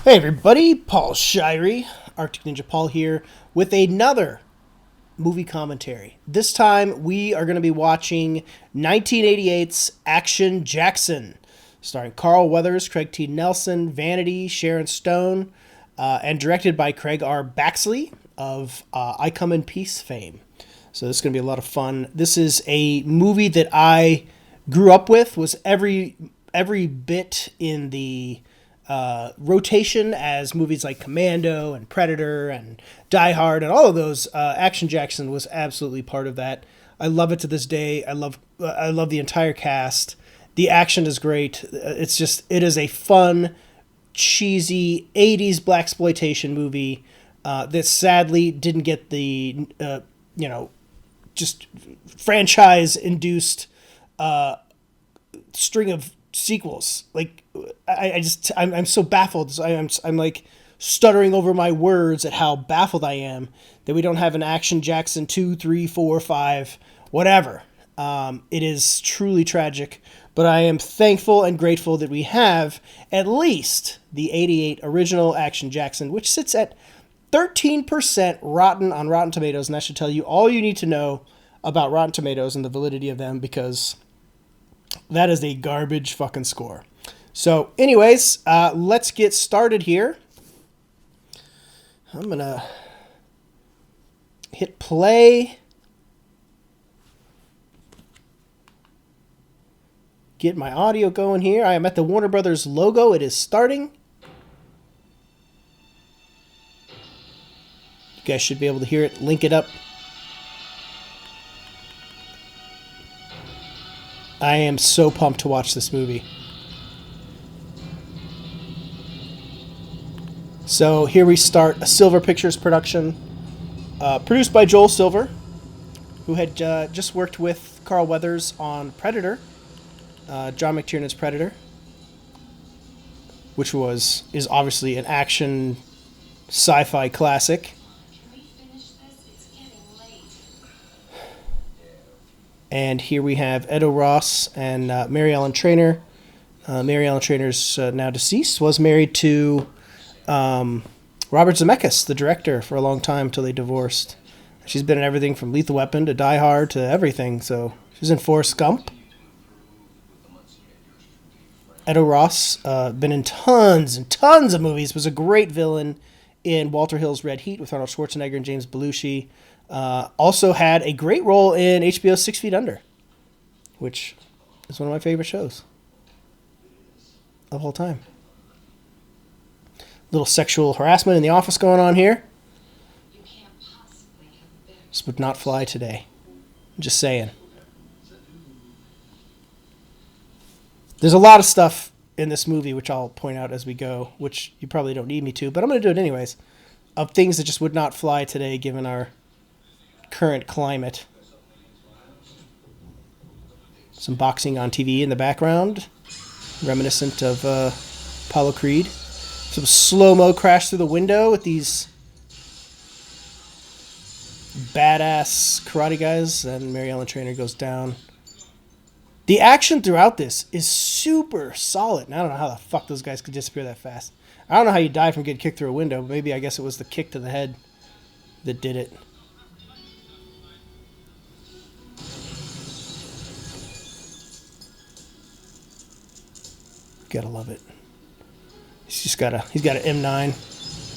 Hey everybody, Paul Shirey, Arctic Ninja Paul here with another movie commentary. This time we are going to be watching 1988's Action Jackson, starring Carl Weathers, Craig T. Nelson, Vanity, Sharon Stone, and directed by Craig R. Baxley of I Come in Peace fame. So this is going to be a lot of fun. This is a movie that I grew up with, was every bit in the rotation as movies like Commando and Predator and Die Hard and all of those. Action Jackson was absolutely part of that. I love it to this day. I love the entire cast. The action is great. It is a fun, cheesy 80s blaxploitation movie that sadly didn't get the just franchise induced string of sequels. Like I'm so baffled. I'm like stuttering over my words at how baffled I am that we don't have an Action Jackson 2, 3, 4, 5, whatever. It is truly tragic, but I am thankful and grateful that we have at least the 88 original Action Jackson, which sits at 13% rotten on Rotten Tomatoes, and that should tell you all you need to know about Rotten Tomatoes and the validity of them, because that is a garbage fucking score. So anyways, let's get started here. I'm going to hit play. Get my audio going here. I am at the Warner Brothers logo. It is starting. You guys should be able to hear it. Link it up. I am so pumped to watch this movie. So here we start a Silver Pictures production, produced by Joel Silver, who had just worked with Carl Weathers on Predator, John McTiernan's Predator, which is obviously an action sci-fi classic. And here we have Edo Ross and Mary Ellen Trainor. Mary Ellen Trainor's now deceased, was married to Robert Zemeckis, the director, for a long time until they divorced. She's been in everything from Lethal Weapon to Die Hard to everything. So she's in Forrest Gump. Edo Ross, been in tons and tons of movies, was a great villain in Walter Hill's Red Heat with Arnold Schwarzenegger and James Belushi. Also had a great role in HBO's 6 Feet Under, which is one of my favorite shows of all time. Little sexual harassment in the office going on here. This would not fly today. I'm just saying. There's a lot of stuff in this movie which I'll point out as we go, which you probably don't need me to, but I'm going to do it anyways, of things that just would not fly today given our current climate. Some boxing on TV in the background, reminiscent of Apollo Creed. Some slow-mo crash through the window with these badass karate guys, and Mary Ellen Trainor goes down. The action throughout this is super solid, and I don't know how the fuck those guys could disappear that fast. I don't know how you die from getting kicked through a window, but maybe I guess it was the kick to the head that did it. Gotta love it. He's got an M9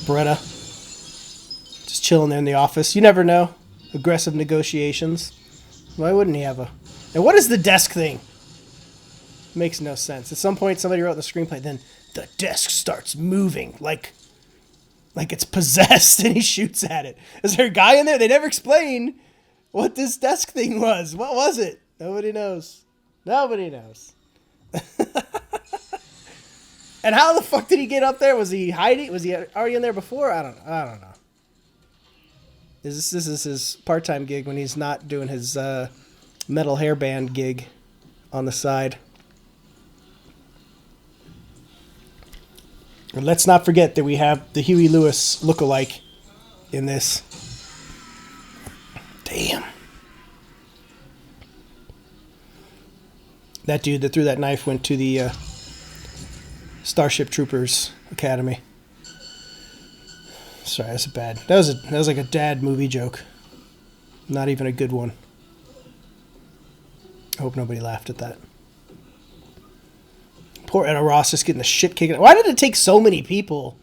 Beretta, just chilling there in the office. You never know. Aggressive negotiations. Why wouldn't he have a? And what is the desk thing? Makes no sense. At some point, somebody wrote in the screenplay. Then the desk starts moving like it's possessed, and he shoots at it. Is there a guy in there? They never explain what this desk thing was. What was it? Nobody knows. Nobody knows. And how the fuck did he get up there? Was he hiding? Was he already in there before? I don't know. This is his part-time gig when he's not doing his metal hairband gig on the side. And let's not forget that we have the Huey Lewis lookalike in this. Damn. That dude that threw that knife went to the Starship Troopers Academy. Sorry, that's bad. That was like a dad movie joke. Not even a good one. I hope nobody laughed at that. Poor Etta Ross just getting the shit kicked. Why did it take so many people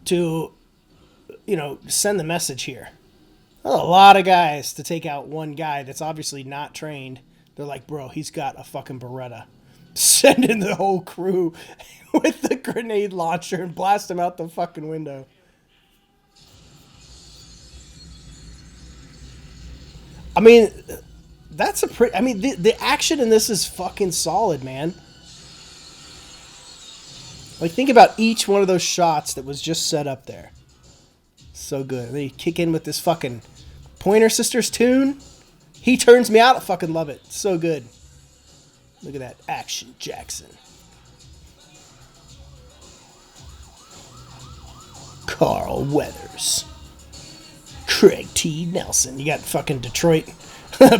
to, send the message here? A lot of guys to take out one guy that's obviously not trained. They're like, bro, he's got a fucking Beretta. Send in the whole crew with the grenade launcher and blast him out the fucking window. I mean, that's a pretty... I mean, the action in this is fucking solid, man. Like, think about each one of those shots that was just set up there. So good. And then you kick in with this fucking Pointer Sisters tune. He turns me out. I fucking love it. So good. Look at that. Action Jackson. Carl Weathers. Craig T. Nelson. You got fucking Detroit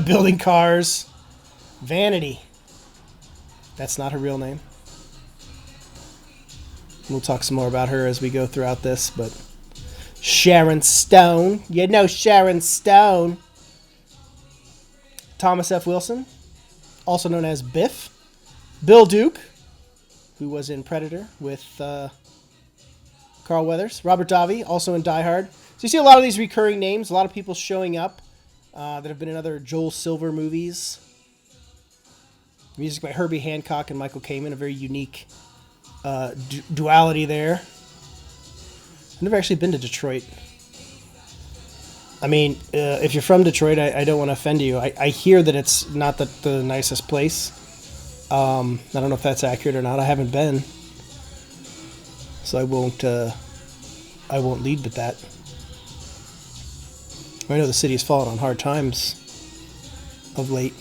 building cars. Vanity. That's not her real name. We'll talk some more about her as we go throughout this, but Sharon Stone. You know Sharon Stone. Thomas F. Wilson, also known as Biff. Bill Duke, who was in Predator with Carl Weathers. Robert Davi, also in Die Hard. So you see a lot of these recurring names, a lot of people showing up that have been in other Joel Silver movies. Music by Herbie Hancock and Michael Kamen, a very unique duality there. I've never actually been to Detroit. I mean, if you're from Detroit, I don't want to offend you. I hear that it's not the nicest place. I don't know if that's accurate or not. I haven't been, so I won't lead with that. I know the city has fallen on hard times of late.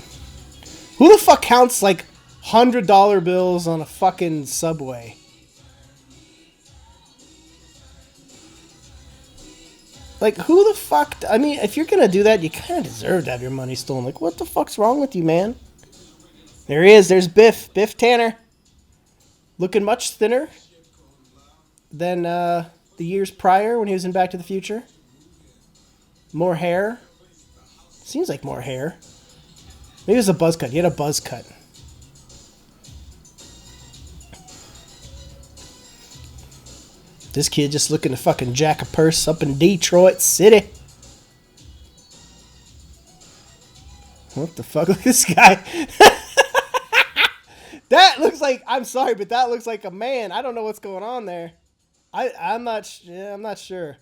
Who the fuck counts like $100 bills on a fucking subway? Like, who the fuck... I mean, if you're gonna do that, you kind of deserve to have your money stolen. Like, what the fuck's wrong with you, man? There he is. There's Biff. Biff Tanner. Looking much thinner than the years prior when he was in Back to the Future. More hair. Seems like more hair. Maybe it was a buzz cut. He had a buzz cut. This kid just looking to fucking jack a purse up in Detroit City. What the fuck? Look at this guy. That looks like... I'm sorry, but that looks like a man. I don't know what's going on there. I'm not sure.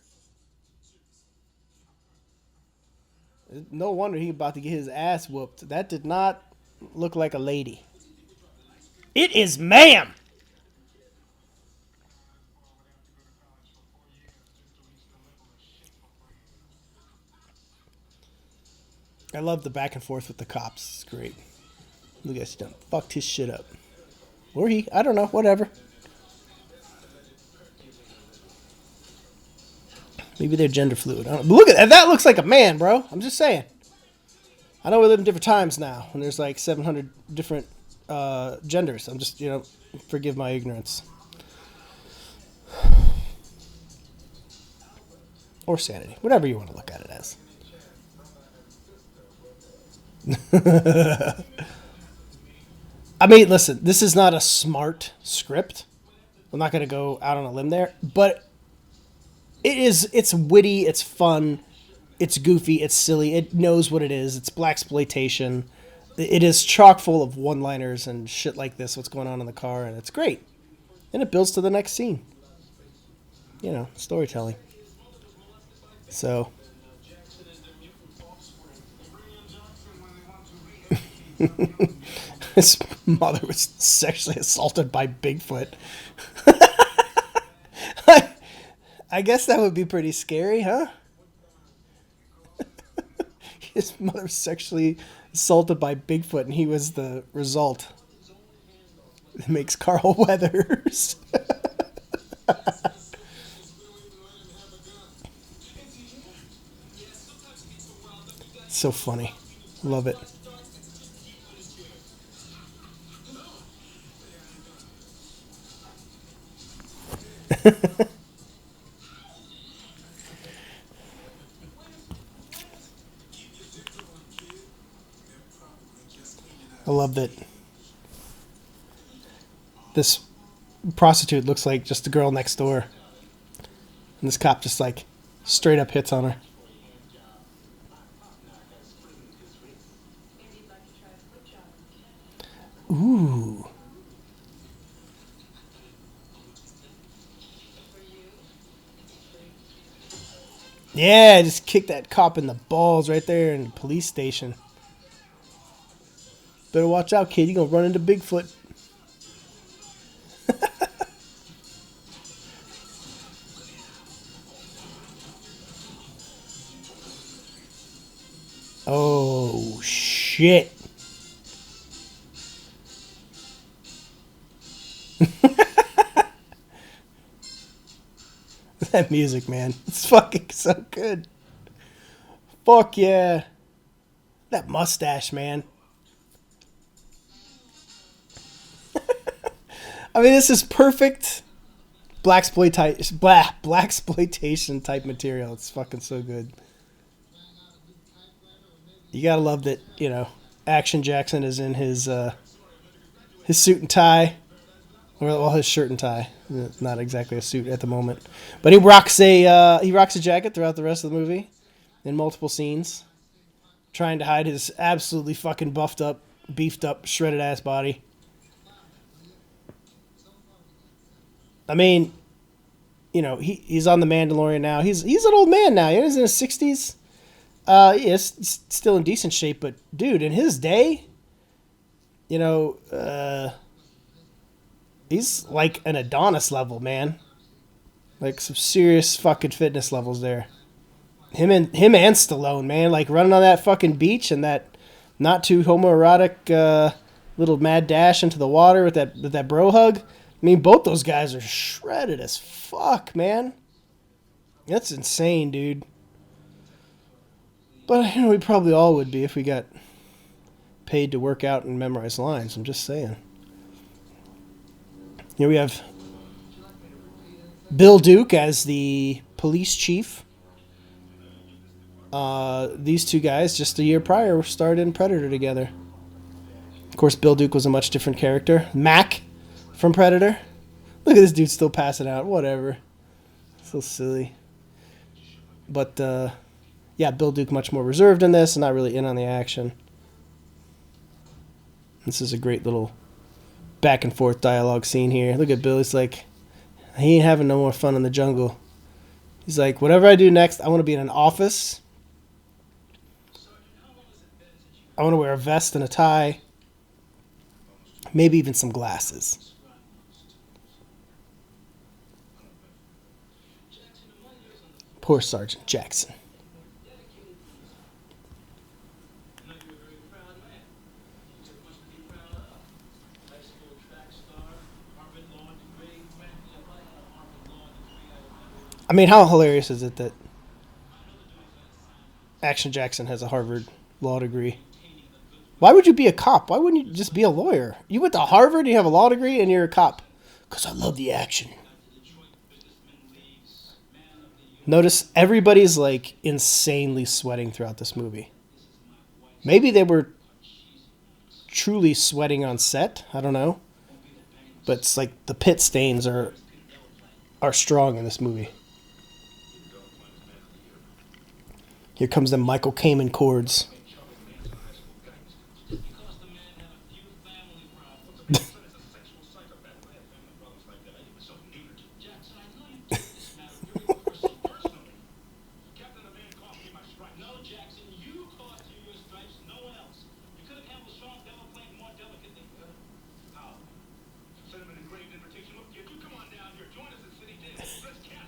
No wonder he about to get his ass whooped. That did not look like a lady. It is ma'am. I love the back and forth with the cops. It's great. Look at this. Done fucked his shit up. Or he. I don't know. Whatever. Maybe they're gender fluid. I don't know. But look at that. That looks like a man, bro. I'm just saying. I know we live in different times now. And there's like 700 different genders. I'm just, forgive my ignorance. Or sanity. Whatever you want to look at it as. I mean, listen, this is not a smart script. I'm not going to go out on a limb there, but it's witty, it's fun, it's goofy, it's silly, it knows what it is. It's blaxsploitation. It is chock full of one-liners and shit like this, what's going on in the car, and it's great. And it builds to the next scene. Storytelling. So... His mother was sexually assaulted by Bigfoot. I guess that would be pretty scary, huh? His mother was sexually assaulted by Bigfoot, and he was the result. It makes Carl Weathers. So funny. Love it. love that this prostitute looks like just the girl next door. And this cop just like straight up hits on her. Ooh. Yeah, just kick that cop in the balls right there in the police station. Better watch out, kid. You're going to run into Bigfoot. Oh, shit. That music, man. It's fucking so good. Fuck yeah. That mustache, man. I mean, this is perfect blaxploitation type material. It's fucking so good. You gotta love that, you know, Action Jackson is in his suit and tie. Well, his shirt and tie. Not exactly a suit at the moment. But he rocks a jacket throughout the rest of the movie in multiple scenes, trying to hide his absolutely fucking buffed up, beefed up, shredded ass body. I mean, you know, he's on The Mandalorian now. He's an old man now. He's in his 60s. He's still in decent shape, but dude, in his day, you know, he's like an Adonis level, man. Like some serious fucking fitness levels there. Him and Stallone, man, like running on that fucking beach and that not too homoerotic little mad dash into the water with that bro hug. I mean, both those guys are shredded as fuck, man. That's insane, dude. But, you know, we probably all would be if we got paid to work out and memorize lines. I'm just saying. Here we have Bill Duke as the police chief. These two guys, just a year prior, starred in Predator together. Of course, Bill Duke was a much different character. Mac from Predator. Look at this dude still passing out. Whatever. So silly. But, yeah, Bill Duke much more reserved in this and not really in on the action. This is a great little back and forth dialogue scene here. Look at Bill. He's like, he ain't having no more fun in the jungle. He's like, whatever I do next, I want to be in an office. I want to wear a vest and a tie. Maybe even some glasses. Poor Sergeant Jackson. I mean, how hilarious is it that Action Jackson has a Harvard law degree? Why would you be a cop? Why wouldn't you just be a lawyer? You went to Harvard, you have a law degree, and you're a cop. Because I love the action. Notice everybody's like insanely sweating throughout this movie. Maybe they were truly sweating on set. I don't know. But it's like the pit stains are strong in this movie. Here comes the Michael Kamen chords.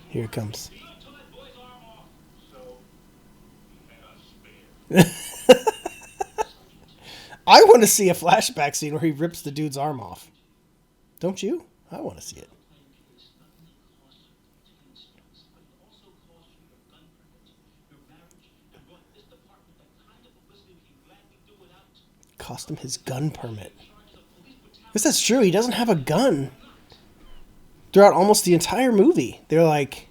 Here it comes. I want to see a flashback scene where he rips the dude's arm off. Don't you? I want to see it. Cost him his gun permit. Because that's true. He doesn't have a gun throughout almost the entire movie. They're like,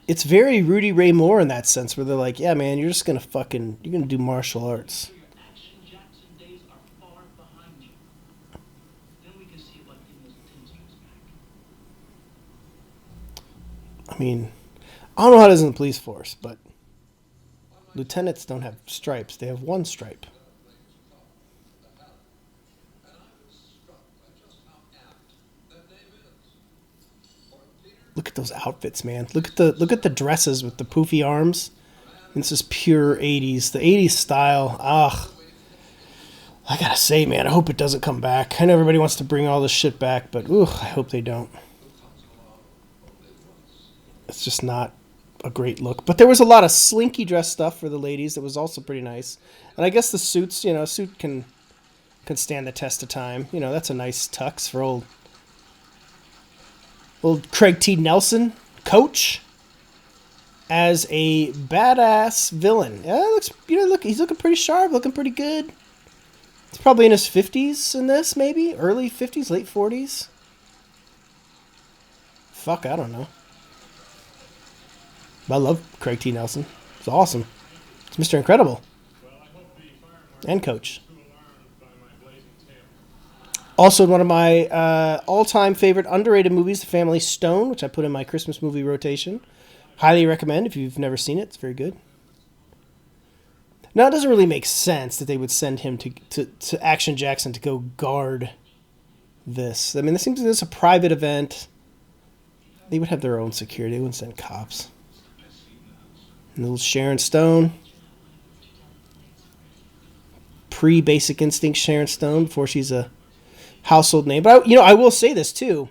it's very Rudy Ray Moore in that sense, where they're like, yeah, man, you're just going to you're going to do martial arts. I mean, I don't know how it is in the police force, but lieutenants don't have stripes. They have one stripe. Look at those outfits, man. Look at the dresses with the poofy arms. This is pure 80s. The 80s style. Ugh. I gotta say, man, I hope it doesn't come back. I know everybody wants to bring all this shit back, but I hope they don't. It's just not a great look. But there was a lot of slinky dress stuff for the ladies that was also pretty nice. And I guess the suits, a suit can stand the test of time. That's a nice tux for old Craig T. Nelson, Coach, as a badass villain. Yeah, looks, he's looking pretty sharp, looking pretty good. He's probably in his 50s in this, maybe early 50s, late 40s. Fuck, I don't know. I love Craig T. Nelson. It's awesome. It's Mr. Incredible. And Coach. Also, one of my all-time favorite underrated movies, The Family Stone, which I put in my Christmas movie rotation. Highly recommend if you've never seen it. It's very good. Now, it doesn't really make sense that they would send him to Action Jackson to go guard this. I mean, this seems like this is a private event. They would have their own security. They wouldn't send cops. And little Sharon Stone. Pre-Basic Instinct Sharon Stone before she's a household name. But, I will say this, too.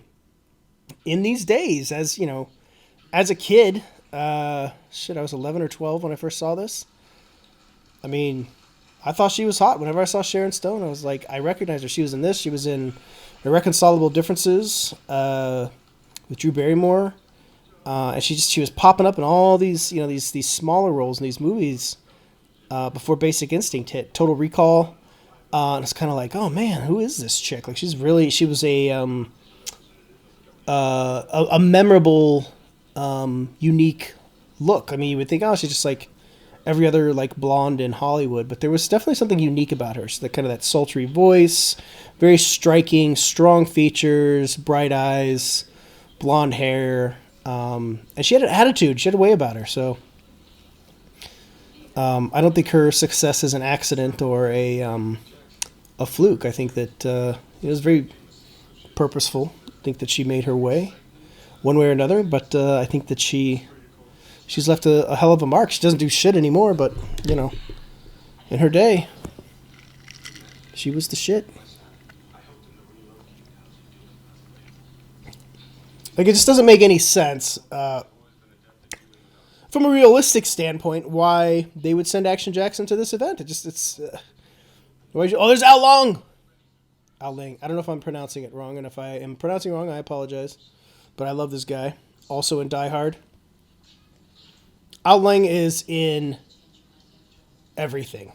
In these days, as a kid, I was 11 or 12 when I first saw this. I mean, I thought she was hot. Whenever I saw Sharon Stone, I was like, I recognized her. She was in this. She was in Irreconcilable Differences with Drew Barrymore. And she was popping up in all these, these smaller roles in these movies before Basic Instinct hit. Total Recall. And it's kind of like, oh man, who is this chick? Like, she was a memorable, unique look. I mean, you would think, oh, she's just like every other like blonde in Hollywood, but there was definitely something unique about her. So that sultry voice, very striking, strong features, bright eyes, blonde hair, and she had an attitude. She had a way about her. So I don't think her success is an accident or a fluke. I think that it was very purposeful. I think that she made her way one way or another, but I think that she's left a hell of a mark. She doesn't do shit anymore, but, in her day, she was the shit. Like, it just doesn't make any sense, from a realistic standpoint, why they would send Action Jackson to this event. There's Al Long! Al Ling. I don't know if I'm pronouncing it wrong, and if I am pronouncing it wrong, I apologize. But I love this guy. Also in Die Hard. Al Ling is in everything.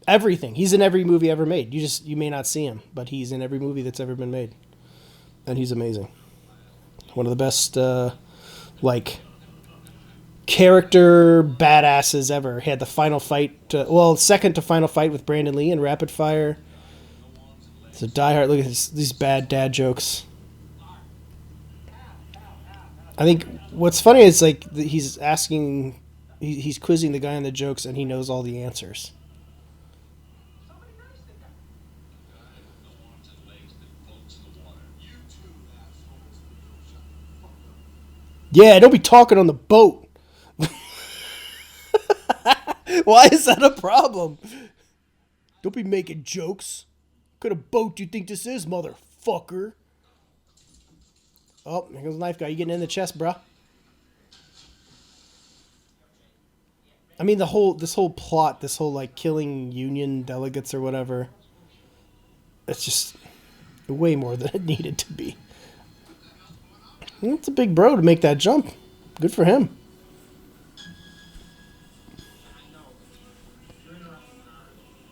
Everything. He's in every movie ever made. You may not see him, but he's in every movie that's ever been made. And he's amazing. One of the best, character badasses ever. He had the final fight, second to final fight with Brandon Lee in Rapid Fire. So Die Hard, look at these bad dad jokes. I think what's funny is he's asking, he's quizzing the guy on the jokes, and he knows all the answers. Yeah, don't be talking on the boat. Why is that a problem? Don't be making jokes. What kind of boat do you think this is, motherfucker? Oh, here goes the knife guy. You getting in the chest, bruh? I mean, this whole plot, this whole, killing Union delegates or whatever, it's just way more than it needed to be. It's a big bro to make that jump. Good for him.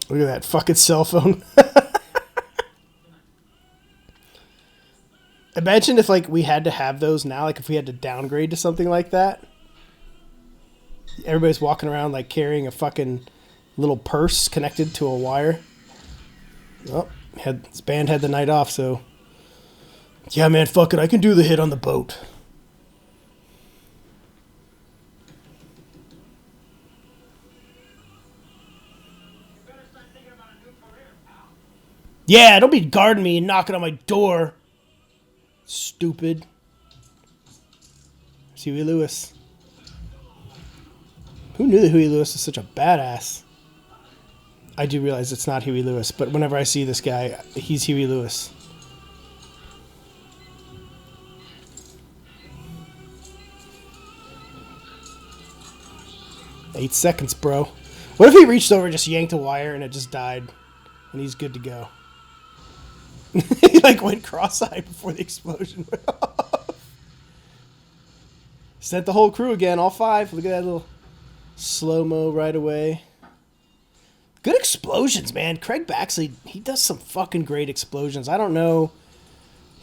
Look at that fucking cell phone. Imagine if we had to have those now, if we had to downgrade to something like that. Everybody's walking around carrying a fucking little purse connected to a wire. Oh, his band had the night off, so yeah, man, fuck it, I can do the hit on the boat. Yeah, don't be guarding me and knocking on my door. Stupid. It's Huey Lewis. Who knew that Huey Lewis is such a badass? I do realize it's not Huey Lewis, but whenever I see this guy, he's Huey Lewis. Eight seconds, bro. What if he reached over and just yanked a wire and it just died? And he's good to go. He like went cross-eyed before the explosion went off. Sent the whole crew again, all five. Look at that little slow-mo right away. Good explosions, man. Craig Baxley, he does some fucking great explosions. I don't know.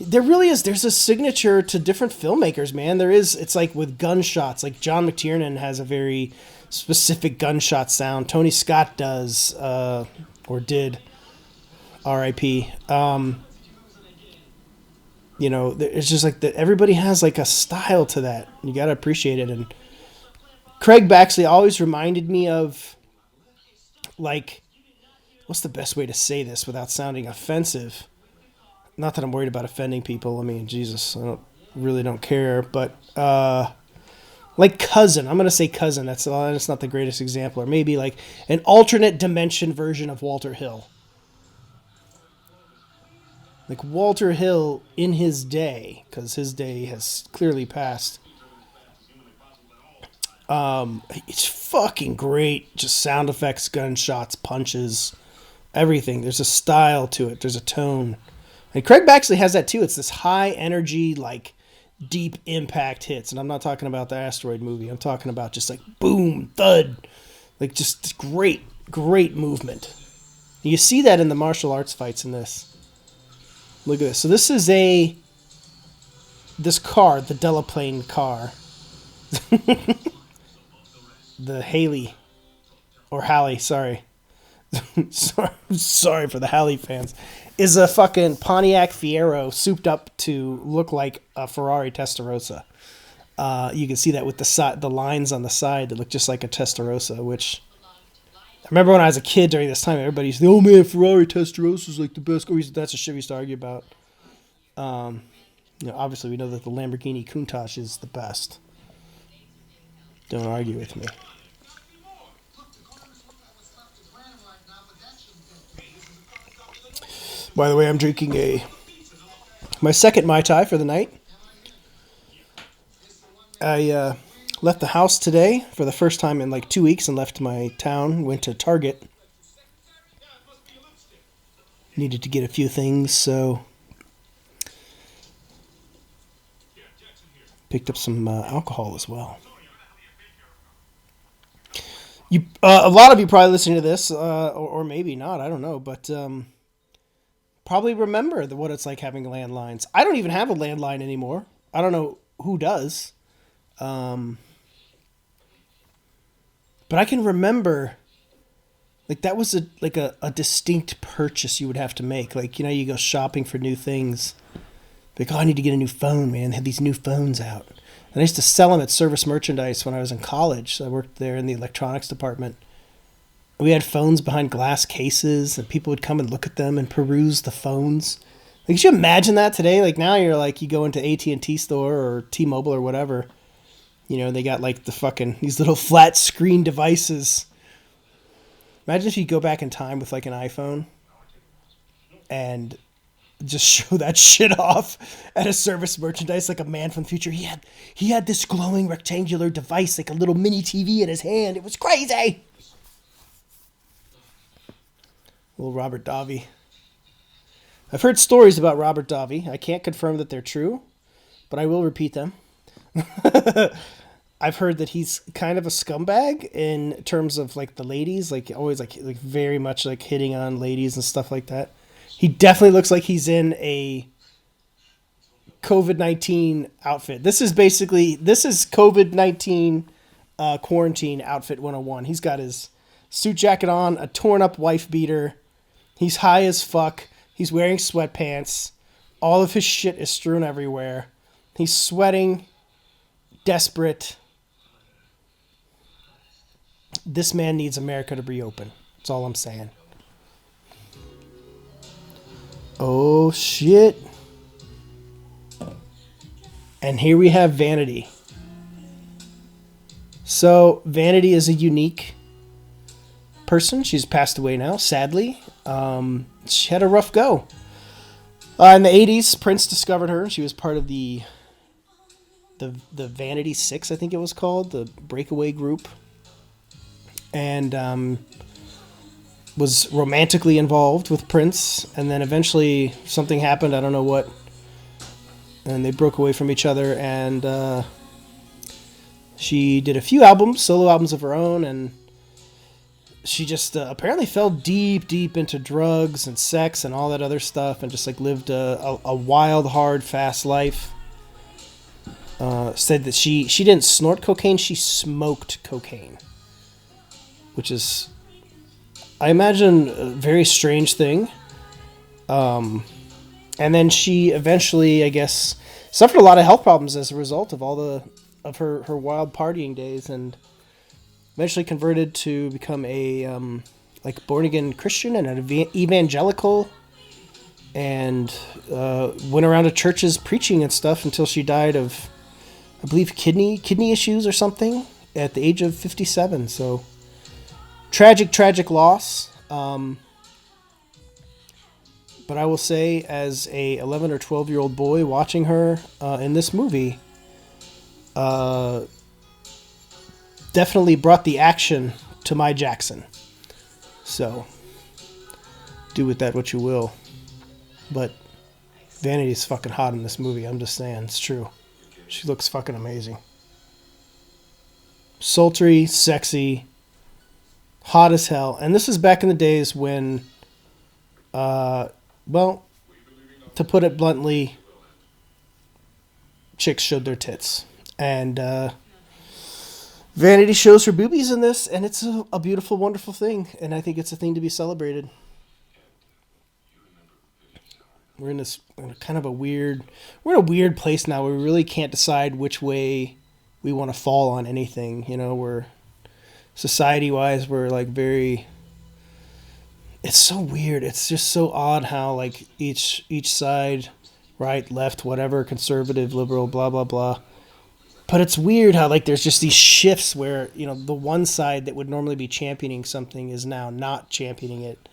There really is. There's a signature to different filmmakers, man. There is. It's like with gunshots. Like John McTiernan has a very specific gunshot sound. Tony Scott does, or did. R.I.P. You know, it's just like that. Everybody has like a style to that. You got to appreciate it. And Craig Baxley always reminded me of, like, what's the best way to say this without sounding offensive? Not that I'm worried about offending people. I mean, Jesus, I really don't care. But like Cousin, I'm gonna say Cousin. That's not the greatest example, or maybe like an alternate dimension version of Walter Hill. Like Walter Hill in his day, because his day has clearly passed. It's fucking great. Just sound effects, gunshots, punches, everything. There's a style to it. There's a tone. And Craig Baxley has that too. It's this high energy, like deep impact hits. And I'm not talking about the Asteroid movie. I'm talking about just like boom, thud. Like just great, great movement. And you see that in the martial arts fights in this. Look at this. So this is this car, the Delaplane car. The Haley. Or Halley, sorry. sorry for the Halley fans. Is a fucking Pontiac Fiero souped up to look like a Ferrari Testarossa. You can see that with the lines on the side that look just like a Testarossa, which I remember when I was a kid during this time, everybody used to say, oh man, Ferrari Testarossa is like the best. That's a shit we used to argue about. Obviously we know that the Lamborghini Countach is the best. Don't argue with me. By the way, I'm drinking my second Mai Tai for the night. I left the house today for the first time in like 2 weeks and left my town. Went to Target. Needed to get a few things, so picked up some alcohol as well. A lot of you probably listening to this, or maybe not. I don't know, but probably remember what it's like having landlines. I don't even have a landline anymore. I don't know who does. But I can remember, like, that was a distinct purchase you would have to make. Like, you know, you go shopping for new things. Like, oh, I need to get a new phone, man. They had these new phones out. And I used to sell them at Service Merchandise when I was in college. So I worked there in the electronics department. We had phones behind glass cases, and people would come and look at them and peruse the phones. Like, could you imagine that today? Like, now you're like, you go into AT&T store or T-Mobile or whatever. You know, they got like these little flat screen devices. Imagine if you go back in time with like an iPhone and just show that shit off at a Service Merchandise, like a man from the future. He had this glowing rectangular device, like a little mini TV in his hand. It was crazy. Little Robert Davi. I've heard stories about Robert Davi. I can't confirm that they're true, but I will repeat them. I've heard that he's kind of a scumbag in terms of like the ladies, like always like very much like hitting on ladies and stuff like that. He definitely looks like he's in a COVID-19 outfit. This is COVID-19 quarantine outfit 101. He's got his suit jacket on, a torn up wife beater. He's high as fuck. He's wearing sweatpants. All of his shit is strewn everywhere. He's sweating, desperate. This man needs America to reopen. That's all I'm saying. Oh, shit. And here we have Vanity. So, Vanity is a unique person. She's passed away now, sadly. She had a rough go. In the 80s, Prince discovered her. She was part of the Vanity Six, I think it was called, the breakaway group. And was romantically involved with Prince. And then eventually something happened, I don't know what. And they broke away from each other. And she did a few albums, solo albums of her own. And she just apparently fell deep into drugs and sex and all that other stuff, and just like lived a wild, hard, fast life. Said that she didn't snort cocaine, she smoked cocaine, which is, I imagine, a very strange thing. And then she eventually, I guess, suffered a lot of health problems as a result of all of her wild partying days, and eventually converted to become a like born-again Christian and an evangelical, and went around to churches preaching and stuff until she died of, I believe, kidney issues or something at the age of 57. So tragic loss. But I will say, as a 11 or 12-year-old boy watching her in this movie, definitely brought the action to my Jackson. So, do with that what you will. But Vanity's fucking hot in this movie. I'm just saying, it's true. She looks fucking amazing. Sultry, sexy, hot as hell. And this is back in the days when, well, to put it bluntly, chicks showed their tits. And, Vanity shows her boobies in this, and it's a beautiful, wonderful thing, and I think it's a thing to be celebrated. We're in this kind of we're in a weird place now where we really can't decide which way we want to fall on anything. You know, we're, society-wise, we're like very, it's so weird. It's just so odd how like each side, right, left, whatever, conservative, liberal, blah, blah, blah. But it's weird how, like, there's just these shifts where, you know, the one side that would normally be championing something is now not championing it,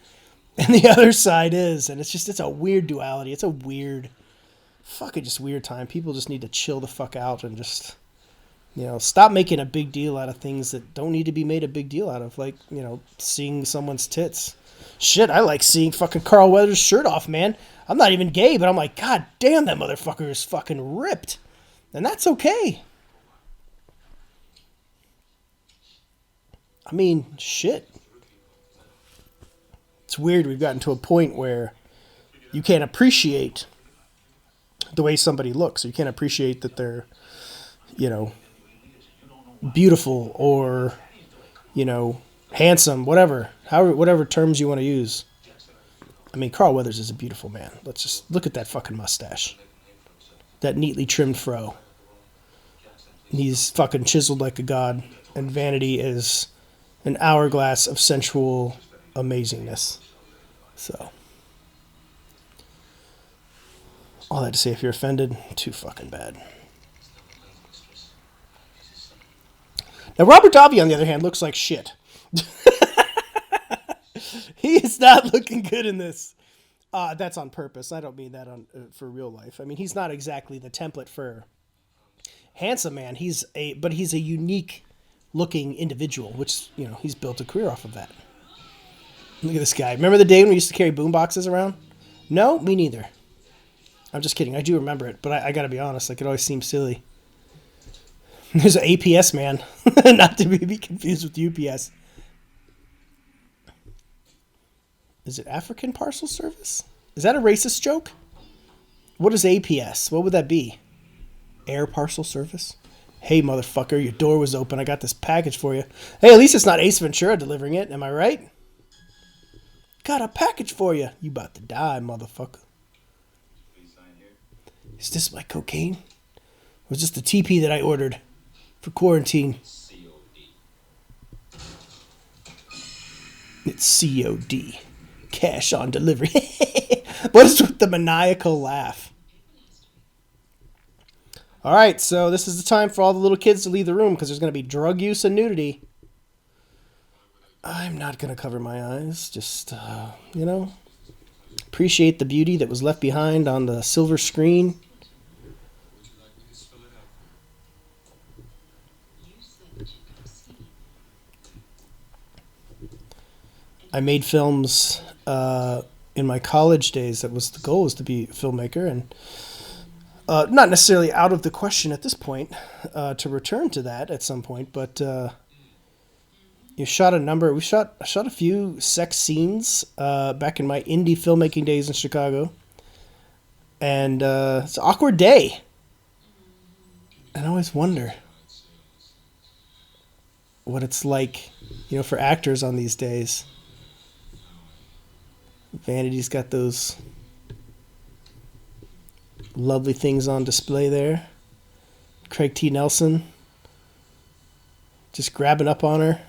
and the other side is. And it's a weird duality. It's a weird, just weird time. People just need to chill the fuck out and just, you know, stop making a big deal out of things that don't need to be made a big deal out of. Like, you know, seeing someone's tits. Shit, I like seeing fucking Carl Weathers' shirt off, man. I'm not even gay, but I'm like, God damn, that motherfucker is fucking ripped. And that's okay. I mean, shit. It's weird we've gotten to a point where you can't appreciate the way somebody looks. You can't appreciate that they're, you know, beautiful or, you know, handsome, whatever terms you want to use. I mean, Carl Weathers is a beautiful man. Let's just look at that fucking mustache. That neatly trimmed fro. He's fucking chiseled like a god. And Vanity is an hourglass of sensual amazingness. So, all that to say, if you're offended, too fucking bad. Now, Robert Davi, on the other hand, looks like shit. He is not looking good in this. That's on purpose. I don't mean that for real life. I mean, he's not exactly the template for handsome man. But he's a unique looking individual, which, you know, he's built a career off of that. Look at this guy. Remember the day when we used to carry boom boxes around? No, me neither. I'm just kidding. I do remember it, but I gotta be honest, like, it always seems silly. There's an APS man, not to be confused with UPS. Is it African Parcel Service? Is that a racist joke? What is APS? What would that be? Air Parcel Service? Hey, motherfucker, your door was open. I got this package for you. Hey, at least it's not Ace Ventura delivering it. Am I right? Got a package for you. You about to die, motherfucker. Is this my cocaine? Or is this the TP that I ordered for quarantine? It's COD. Cash on delivery. What is with the maniacal laugh? All right, so this is the time for all the little kids to leave the room because there's going to be drug use and nudity. I'm not going to cover my eyes. Just, appreciate the beauty that was left behind on the silver screen. I made films in my college days. That was the goal, was to be a filmmaker, and not necessarily out of the question at this point to return to that at some point, but you shot a number. I shot a few sex scenes back in my indie filmmaking days in Chicago, and it's an awkward day. And I always wonder what it's like, for actors on these days. Vanity's got those lovely things on display there. Craig T. Nelson just grabbing up on her,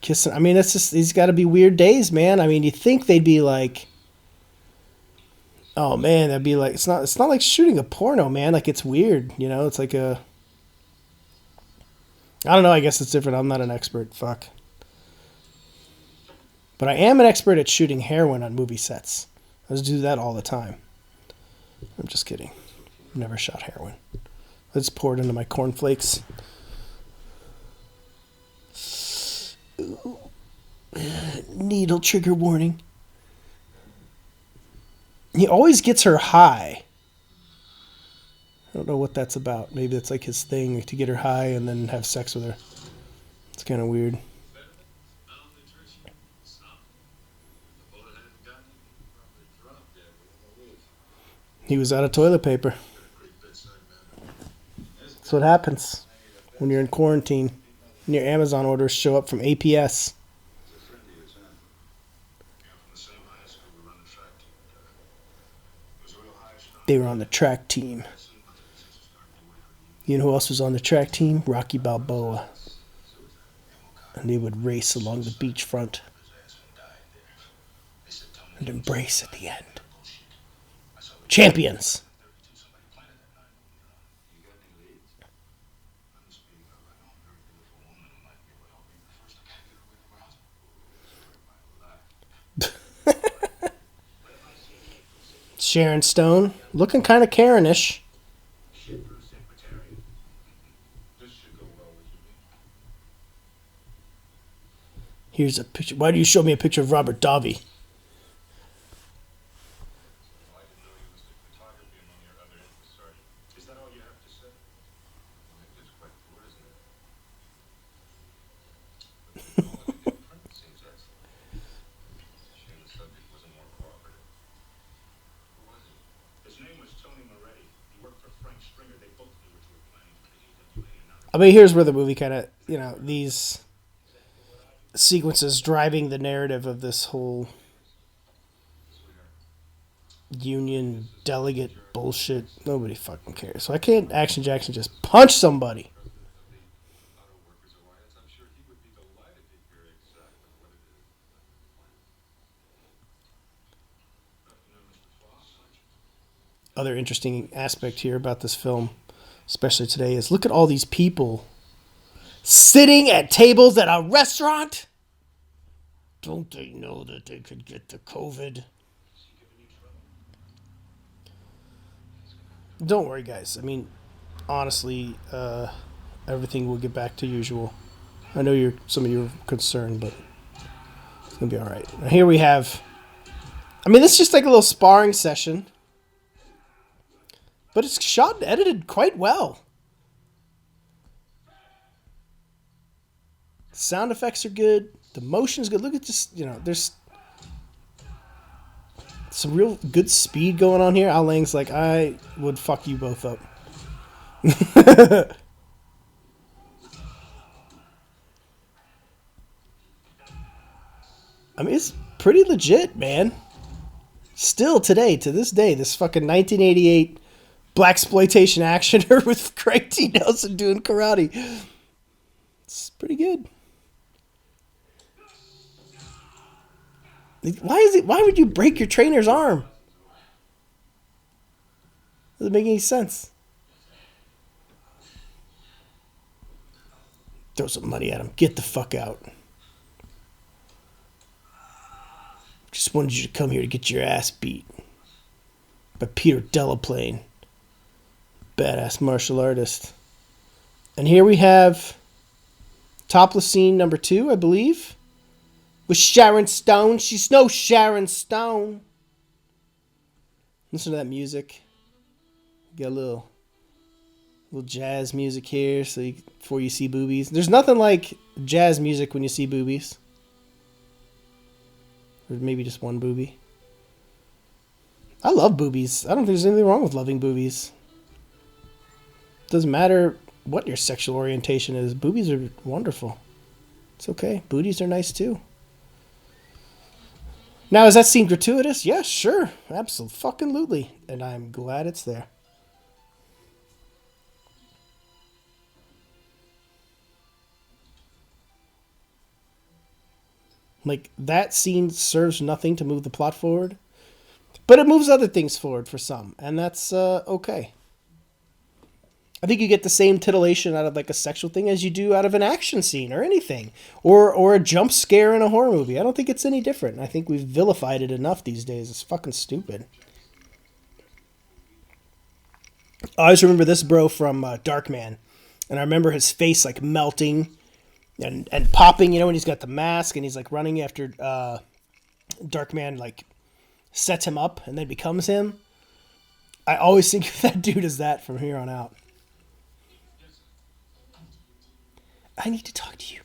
kissing. I mean, that's just, these got to be weird days, man. I mean, you think they'd be like, oh man, that'd be like, it's not like shooting a porno, man. Like, it's weird, it's like I don't know, I guess it's different. I'm not an expert. Fuck. But I am an expert at shooting heroin on movie sets. I just do that all the time. I'm just kidding. I've never shot heroin. I just pour it into my cornflakes. Ooh. Needle trigger warning. He always gets her high. I don't know what that's about. Maybe that's like his thing, to get her high and then have sex with her. It's kind of weird. He was out of toilet paper. That's what happens when you're in quarantine and your Amazon orders show up from APS. They were on the track team. You know who else was on the track team? Rocky Balboa. And they would race along the beachfront and embrace at the end. Champions. Sharon Stone, looking kind of Karen-ish. Here's a picture. Why do you show me a picture of Robert Davi? I mean, here's where the movie kind of, these sequences driving the narrative of this whole union delegate bullshit. Nobody fucking cares. Why can't Action Jackson just punch somebody? Other interesting aspect here about this film, especially today, is look at all these people sitting at tables at a restaurant. Don't they know that they could get the COVID? Don't worry, guys. I mean, honestly, everything will get back to usual. I know some of you are concerned, but it's going to be all right. Now, here we have, this is just like a little sparring session. But it's shot and edited quite well. Sound effects are good. The motion is good. Look at this, there's some real good speed going on here. Al Lang's like, I would fuck you both up. It's pretty legit, man. Still today, to this day, this fucking 1988 blaxploitation actioner with Craig T. Nelson doing karate. It's pretty good. Why would you break your trainer's arm? Doesn't make any sense. Throw some money at him. Get the fuck out. Just wanted you to come here to get your ass beat by Peter Delaplane, badass martial artist. And here we have Topless scene number 2, I believe, with Sharon Stone. She's no Sharon Stone. Listen to that music. Got a little jazz music here, so before you see boobies. There's nothing like jazz music when you see boobies. Or maybe just one boobie. I love boobies. I don't think there's anything wrong with loving boobies. Doesn't matter what your sexual orientation is. Boobies are wonderful. It's okay. Booties are nice too. Now, does that seem gratuitous? Yes, sure. Absolutely. And I'm glad it's there. Like, that scene serves nothing to move the plot forward, but it moves other things forward for some, and that's okay. I think you get the same titillation out of like a sexual thing as you do out of an action scene or anything, or a jump scare in a horror movie. I don't think it's any different. I think we've vilified it enough these days. It's fucking stupid. I always remember this bro from Darkman, and I remember his face like melting and popping, you know, when he's got the mask and he's like running after Darkman like sets him up and then becomes him. I always think of that dude as that from here on out. I need to talk to you.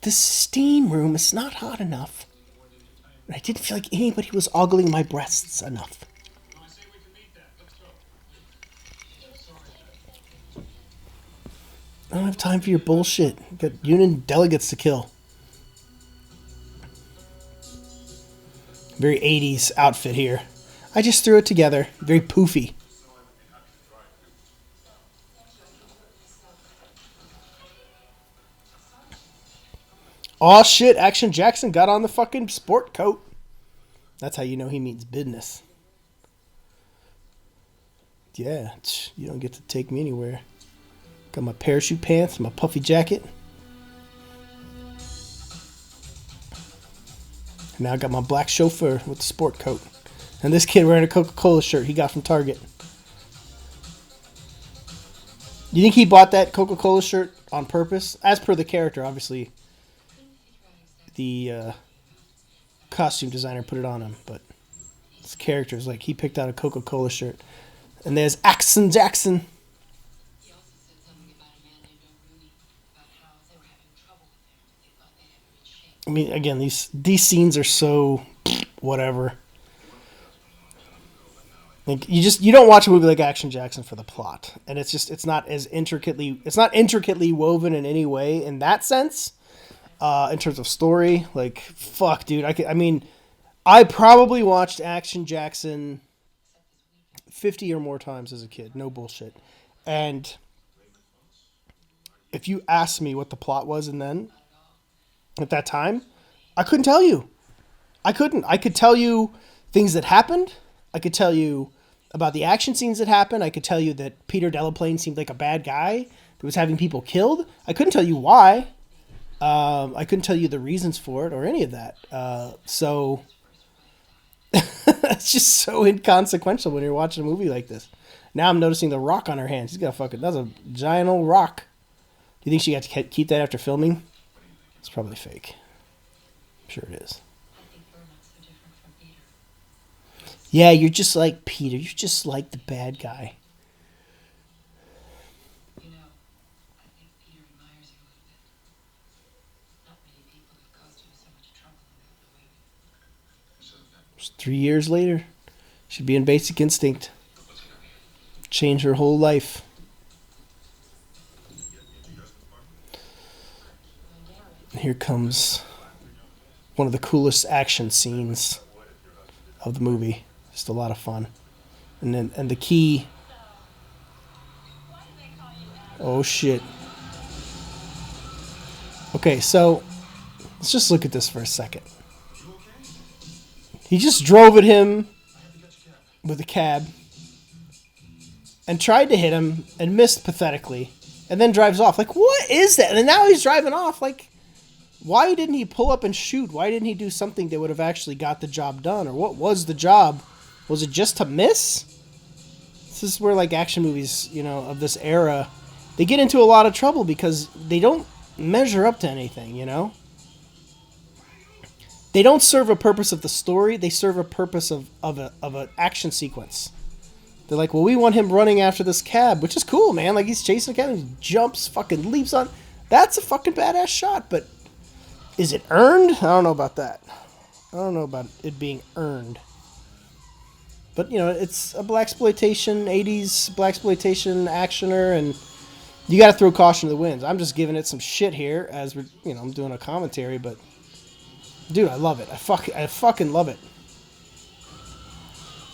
The steam room is not hot enough. And I didn't feel like anybody was ogling my breasts enough. I don't have time for your bullshit. You've got union delegates to kill. Very 80s outfit here. I just threw it together. Very poofy. Aw shit, Action Jackson got on the fucking sport coat. That's how you know he means business. Yeah, you don't get to take me anywhere. Got my parachute pants, my puffy jacket. And now I got my black chauffeur with the sport coat. And this kid wearing a Coca-Cola shirt he got from Target. You think he bought that Coca-Cola shirt on purpose? As per the character, obviously. The costume designer put it on him, but this character is like he picked out a Coca-Cola shirt. And there's Action Jackson. I mean, again, these scenes are so whatever. Like you don't watch a movie like Action Jackson for the plot, and it's not intricately woven in any way in that sense. In terms of story, like fuck, dude, I probably watched Action Jackson 50 or more times as a kid, no bullshit. And if you asked me what the plot was and then at that time, I couldn't tell you. I could tell you things that happened. I could tell you about the action scenes that happened. I could tell you that Peter Delaplane seemed like a bad guy that was having people killed. I couldn't tell you why. I couldn't tell you the reasons for it or any of that. So it's just so inconsequential when you're watching a movie like this. Now I'm noticing the rock on her hand. That's a giant old rock. Do you think she got to keep that after filming? It's probably fake. I'm sure it is. Yeah, you're just like Peter. You're just like the bad guy. You know, I think Peter admires you a little bit. Not many people have caused you so much trouble in that way. Just 3 years later, she'd be in Basic Instinct. Change her whole life. And here comes one of the coolest action scenes of the movie. Just a lot of fun. And the key. Oh shit. Okay, so let's just look at this for a second. He just drove at him with a cab and tried to hit him and missed pathetically and then drives off. Like, what is that? And now he's driving off. Like, why didn't he pull up and shoot? Why didn't he do something that would have actually got the job done? Or what was the job? Was it just to miss? This is where, like, action movies, you know, of this era, they get into a lot of trouble because they don't measure up to anything, you know? They don't serve a purpose of the story. They serve a purpose of an action sequence. They're like, well, we want him running after this cab, which is cool, man. Like, he's chasing a cab and he jumps, fucking leaps on. That's a fucking badass shot, but is it earned? I don't know about that. I don't know about it being earned. But, you know, it's a blaxploitation, 80s blaxploitation actioner, and you got to throw caution to the winds. I'm just giving it some shit here as we're, you know, I'm doing a commentary, but dude, I love it. I fucking love it.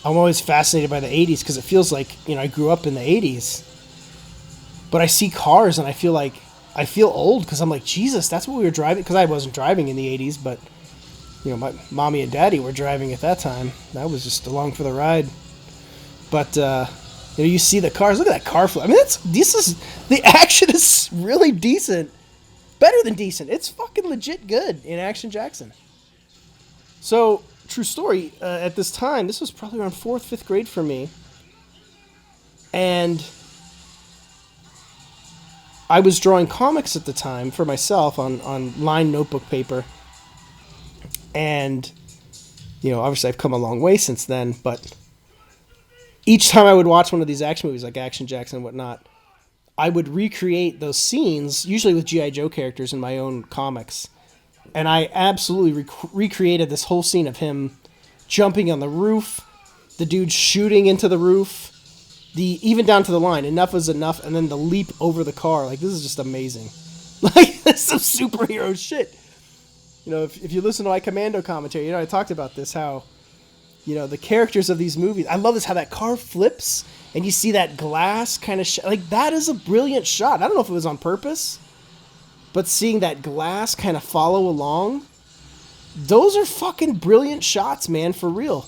I'm always fascinated by the 80s because it feels like, you know, I grew up in the 80s. But I see cars and I feel old because I'm like, Jesus, that's what we were driving. Because I wasn't driving in the 80s, but, you know, my mommy and daddy were driving at that time. I was just along for the ride. But, you know, you see the cars. Look at that car flip. I mean, the action is really decent. Better than decent. It's fucking legit good in Action Jackson. So, true story, at this time, this was probably around 4th, 5th grade for me. And I was drawing comics at the time for myself on lined notebook paper. And, you know, obviously I've come a long way since then, but each time I would watch one of these action movies like Action Jackson and whatnot, I would recreate those scenes, usually with G.I. Joe characters in my own comics. And I absolutely recreated this whole scene of him jumping on the roof, the dude shooting into the roof, even down to the line, enough is enough, and then the leap over the car. Like, this is just amazing. Like, this is some superhero shit. You know, if you listen to my Commando commentary, you know, I talked about this, how, you know, the characters of these movies, I love this, how that car flips, and you see that glass kind of like, that is a brilliant shot. I don't know if it was on purpose, but seeing that glass kind of follow along, those are fucking brilliant shots, man, for real.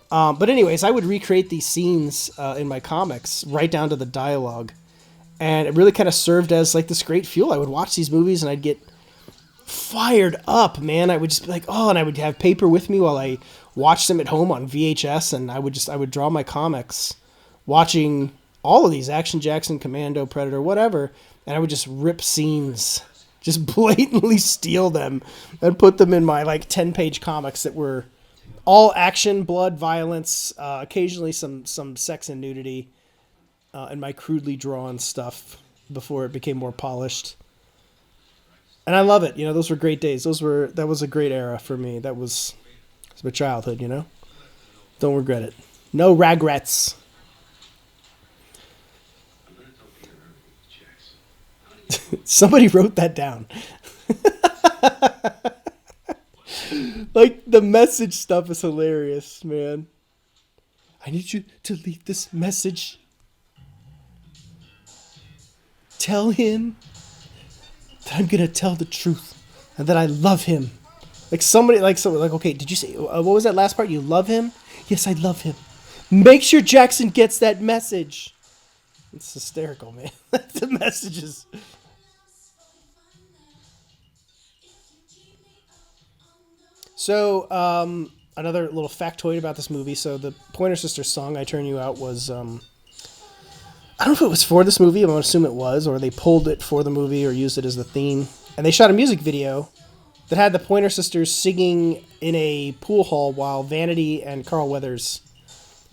But anyways, I would recreate these scenes in my comics, right down to the dialogue. And it really kind of served as like this great fuel. I would watch these movies and I'd get fired up, man. I would just be like, oh, and I would have paper with me while I watched them at home on VHS. And I would draw my comics watching all of these Action Jackson, Commando, Predator, whatever. And I would just rip scenes, just blatantly steal them and put them in my like 10-page comics that were all action, blood, violence, occasionally some sex and nudity, and my crudely drawn stuff before it became more polished. And I love it. You know, those were great days. That was a great era for me. That was my childhood, you know? Don't regret it. No regrets. Somebody wrote that down. Like, the message stuff is hilarious, man. I need you to leave this message. Tell him that I'm going to tell the truth and that I love him. Like, somebody, okay, did you say, what was that last part? You love him? Yes, I love him. Make sure Jackson gets that message. It's hysterical, man. The messages. So, another little factoid about this movie. So, the Pointer Sisters song, I Turn You Out, was, I don't know if it was for this movie. I'm going to assume it was, or they pulled it for the movie or used it as the theme. And they shot a music video that had the Pointer Sisters singing in a pool hall while Vanity and Carl Weathers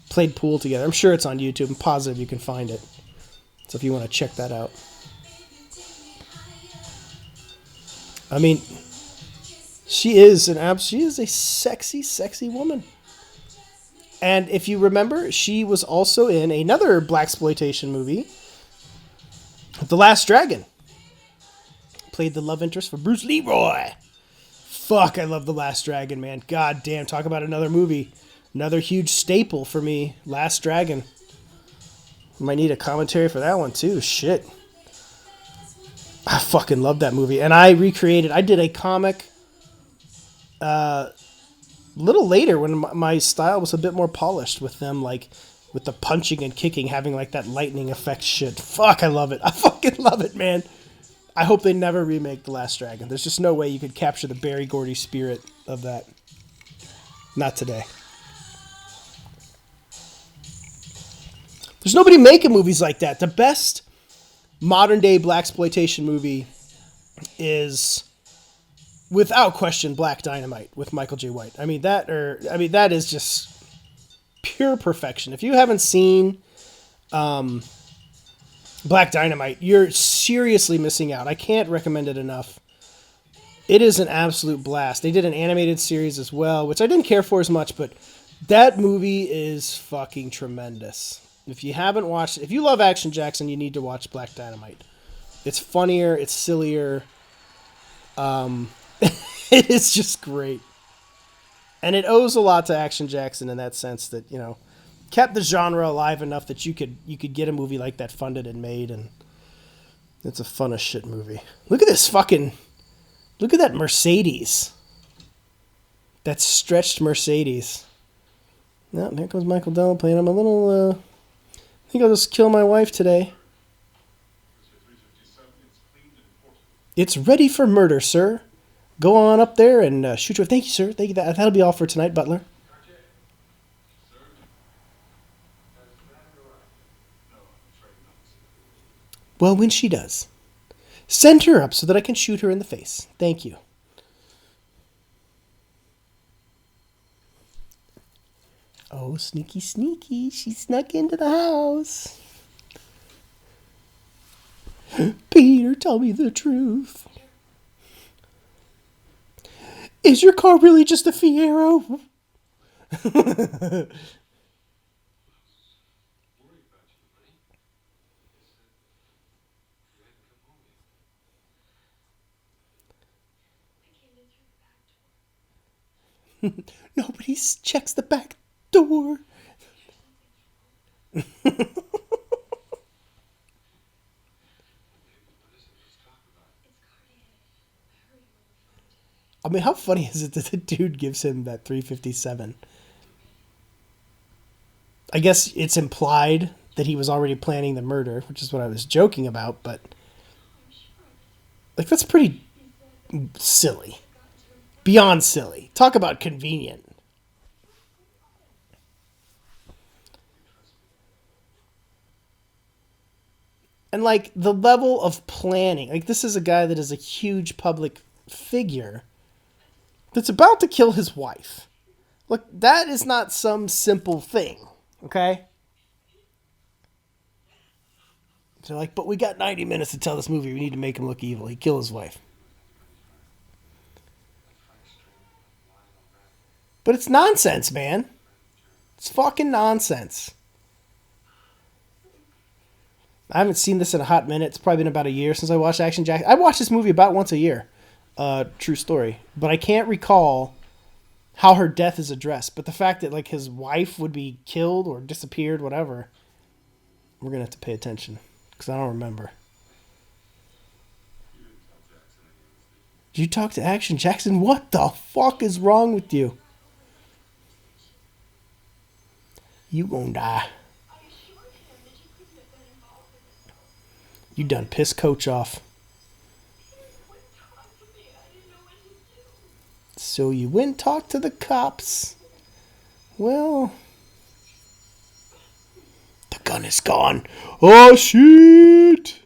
played pool together. I'm sure it's on YouTube. I'm positive you can find it. So if you want to check that out. I mean, she is a sexy, sexy woman. And if you remember, she was also in another blaxploitation movie, The Last Dragon. Played the love interest for Bruce Leroy. Fuck, I love The Last Dragon, man. God damn, talk about another movie. Another huge staple for me, Last Dragon. Might need a commentary for that one too. Shit. I fucking love that movie. And I did a comic A little later when my style was a bit more polished with them, like with the punching and kicking having like that lightning effect shit. Fuck, I love it. I fucking love it, man. I hope they never remake The Last Dragon. There's just no way you could capture the Barry Gordy spirit of that. Not today. There's nobody making movies like that. The best modern day blaxploitation movie is, without question, Black Dynamite with Michael J. White. That is just pure perfection. If you haven't seen Black Dynamite, you're seriously missing out. I can't recommend it enough. It is an absolute blast. They did an animated series as well, which I didn't care for as much, but that movie is fucking tremendous. If you haven't watched it, if you love Action Jackson, you need to watch Black Dynamite. It's funnier, it's sillier. It is just great. And it owes a lot to Action Jackson in that sense that, you know, kept the genre alive enough that you could get a movie like that funded and made, and it's a fun as shit movie. Look at that Mercedes. That stretched Mercedes. Now, there comes Michael Dell playing. I'm a little, I think I'll just kill my wife today. It's ready for murder, sir. Go on up there and shoot her. Thank you, sir. Thank you. That'll be all for tonight, Butler. Well, when she does, send her up so that I can shoot her in the face. Thank you. Oh, sneaky, sneaky. She snuck into the house. Peter, tell me the truth. Is your car really just a Fiero? Nobody checks the back door. I mean, how funny is it that the dude gives him that 357? I guess it's implied that he was already planning the murder, which is what I was joking about, but like that's pretty silly. Beyond silly. Talk about convenient. And like the level of planning, like this is a guy that is a huge public figure that's about to kill his wife. Look, that is not some simple thing, okay? They're like, but we got 90 minutes to tell this movie. We need to make him look evil. He killed his wife. But it's nonsense, man. It's fucking nonsense. I haven't seen this in a hot minute. It's probably been about a year since I watched Action Jackson. I watch this movie about once a year. True story. But I can't recall how her death is addressed. But the fact that like his wife would be killed or disappeared, whatever, we're going to have to pay attention. Because I don't remember. Did you talk to Action Jackson? What the fuck is wrong with you? You gonna die. You done piss Coach off. So you went and talked to the cops. Well, the gun is gone. Oh, shit.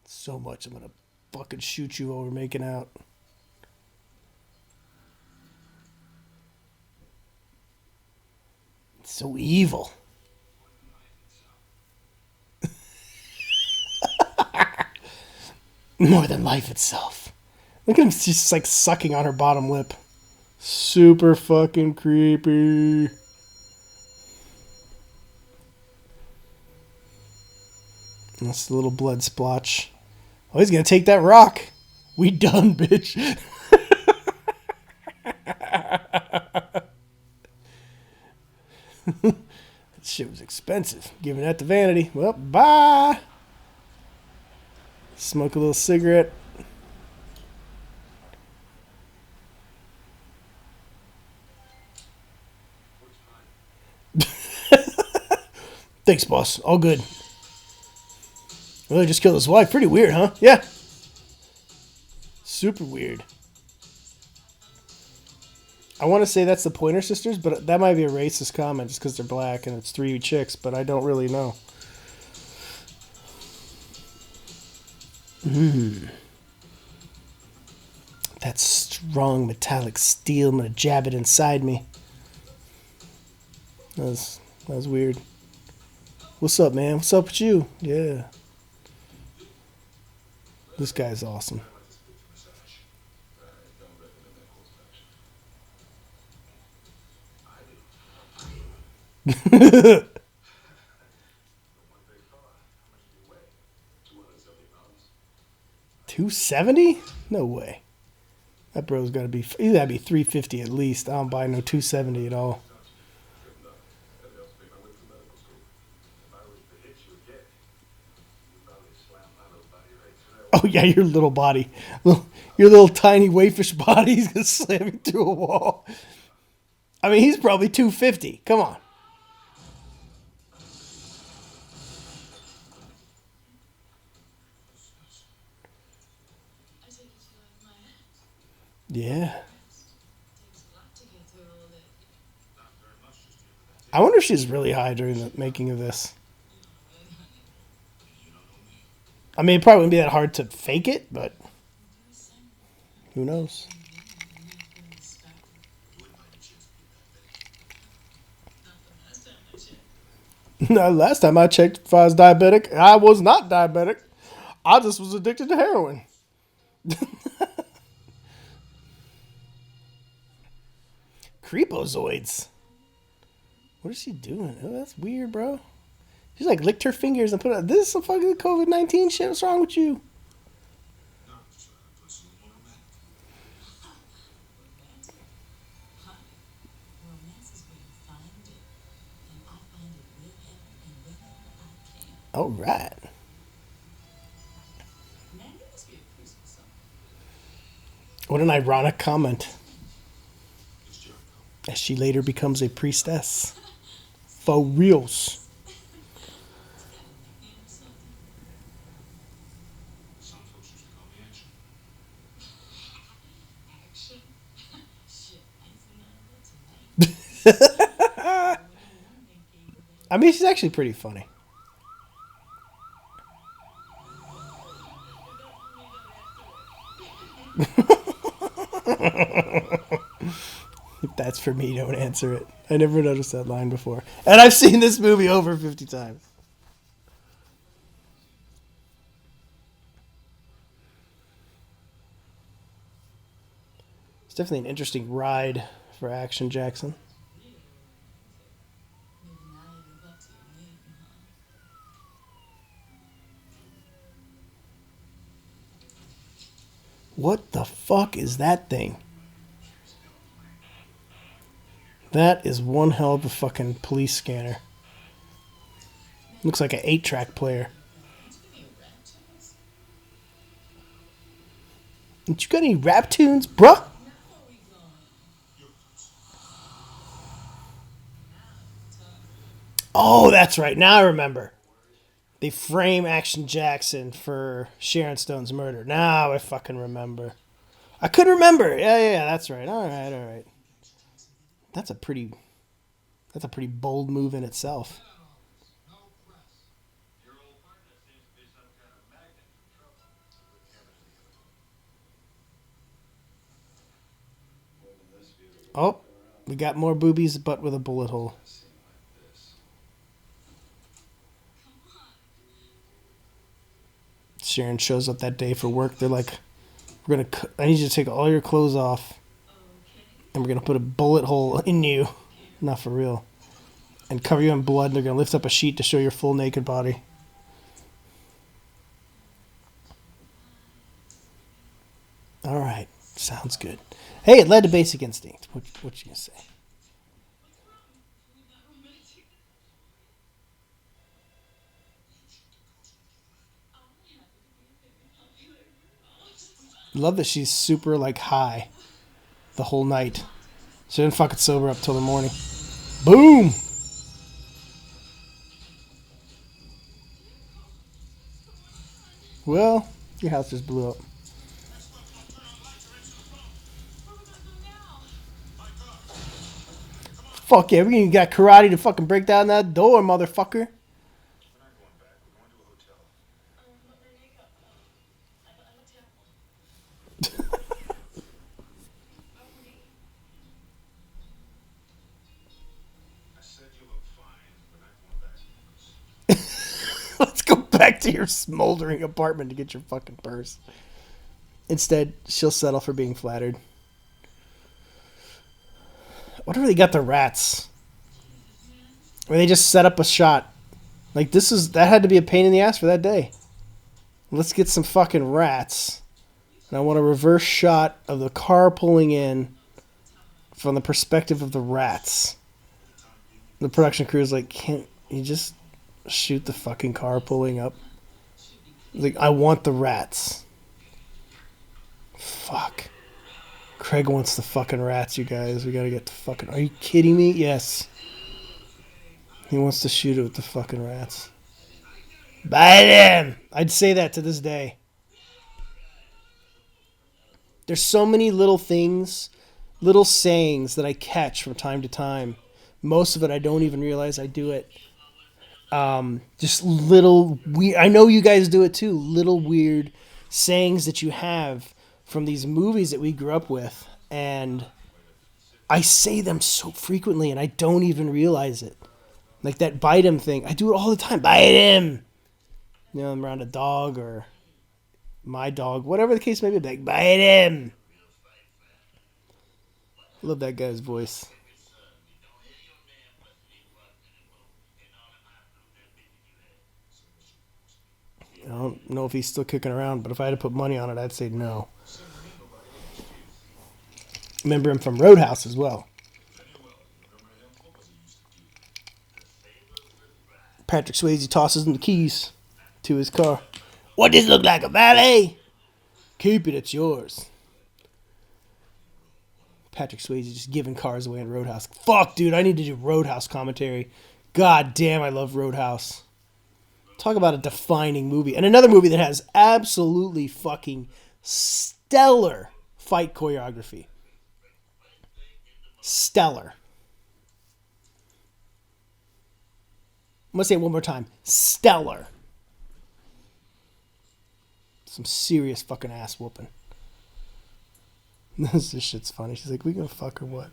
So much I'm gonna fucking shoot you over making out. It's so evil. More than life itself. Look at him just like sucking on her bottom lip. Super fucking creepy. That's the little blood splotch. Oh, he's gonna take that rock. We done, bitch. Shit was expensive. Giving that to Vanity. Well, bye. Smoke a little cigarette. Thanks, boss. All good. Well, he just killed his wife. Pretty weird, huh? Yeah. Super weird. I want to say that's the Pointer Sisters, but that might be a racist comment just because they're black and it's 3 chicks, but I don't really know. That strong metallic steel, I'm going to jab it inside me. That was weird. What's up, man? What's up with you? Yeah. This guy's awesome. $270? No way. That bro's gotta be. He's gotta be $350 at least. I don't buy no $270 at all. Oh yeah, your little body, your little tiny waifish body's gonna slam you through a wall. I mean, he's probably $250. Come on. Yeah. I wonder if she's really high during the making of this. I mean, it probably wouldn't be that hard to fake it, but who knows? No, last time I checked if I was diabetic, I was not diabetic. I just was addicted to heroin. Creepozoids. What is she doing? Oh, that's weird, bro. She's like licked her fingers and put it. This is some fucking COVID-19 shit. What's wrong with you? All right. What an ironic comment. As she later becomes a priestess. For reals. I mean, she's actually pretty funny. If that's for me, don't answer it. I never noticed that line before. And I've seen this movie over 50 times. It's definitely an interesting ride for Action Jackson. What the fuck is that thing? That is one hell of a fucking police scanner. Looks like an 8-track player. Ain't you got any rap tunes, bruh? Oh, that's right. Now I remember. They frame Action Jackson for Sharon Stone's murder. Now I fucking remember. I could remember. Yeah, that's right. All right. That's a pretty bold move in itself. Oh, we got more boobies, but with a bullet hole. Sharon shows up that day for work. They're like, I need you to take all your clothes off, and we're going to put a bullet hole in you. Not for real. And cover you in blood, and they're going to lift up a sheet to show your full naked body. All right. Sounds good. Hey, it led to Basic Instinct. What you going to say? Love that she's super like high the whole night. She didn't fucking sober up till the morning. Boom! Well, your house just blew up. Fuck yeah, we got karate to fucking break down that door, motherfucker. Let's go back to your smoldering apartment to get your fucking purse. Instead, she'll settle for being flattered. Whatever they got the rats. Or they just set up a shot. Like that had to be a pain in the ass for that day. Let's get some fucking rats. And I want a reverse shot of the car pulling in from the perspective of the rats. The production crew is like, can't you just shoot the fucking car pulling up? Like, I want the rats. Fuck. Craig wants the fucking rats, you guys. We gotta get the fucking... Are you kidding me? Yes. He wants to shoot it with the fucking rats. Bite him! I'd say that to this day. There's so many little things, little sayings that I catch from time to time. Most of it I don't even realize I do it. Just little weird... I know you guys do it too. Little weird sayings that you have from these movies that we grew up with. And I say them so frequently and I don't even realize it. Like that bite him thing. I do it all the time. Bite him! You know, I'm around a dog or my dog. Whatever the case may be. Like, bite him! I love that guy's voice. I don't know if he's still kicking around, but if I had to put money on it, I'd say no. Remember him from Roadhouse as well. Patrick Swayze tosses him the keys to his car. What does this look like, a valet? Keep it, it's yours. Patrick Swayze just giving cars away in Roadhouse. Fuck, dude, I need to do Roadhouse commentary. God damn, I love Roadhouse. Talk about a defining movie. And another movie that has absolutely fucking stellar fight choreography. Stellar. I'm going to say it one more time. Stellar. Some serious fucking ass whooping. This shit's funny. She's like, we gonna fuck or what?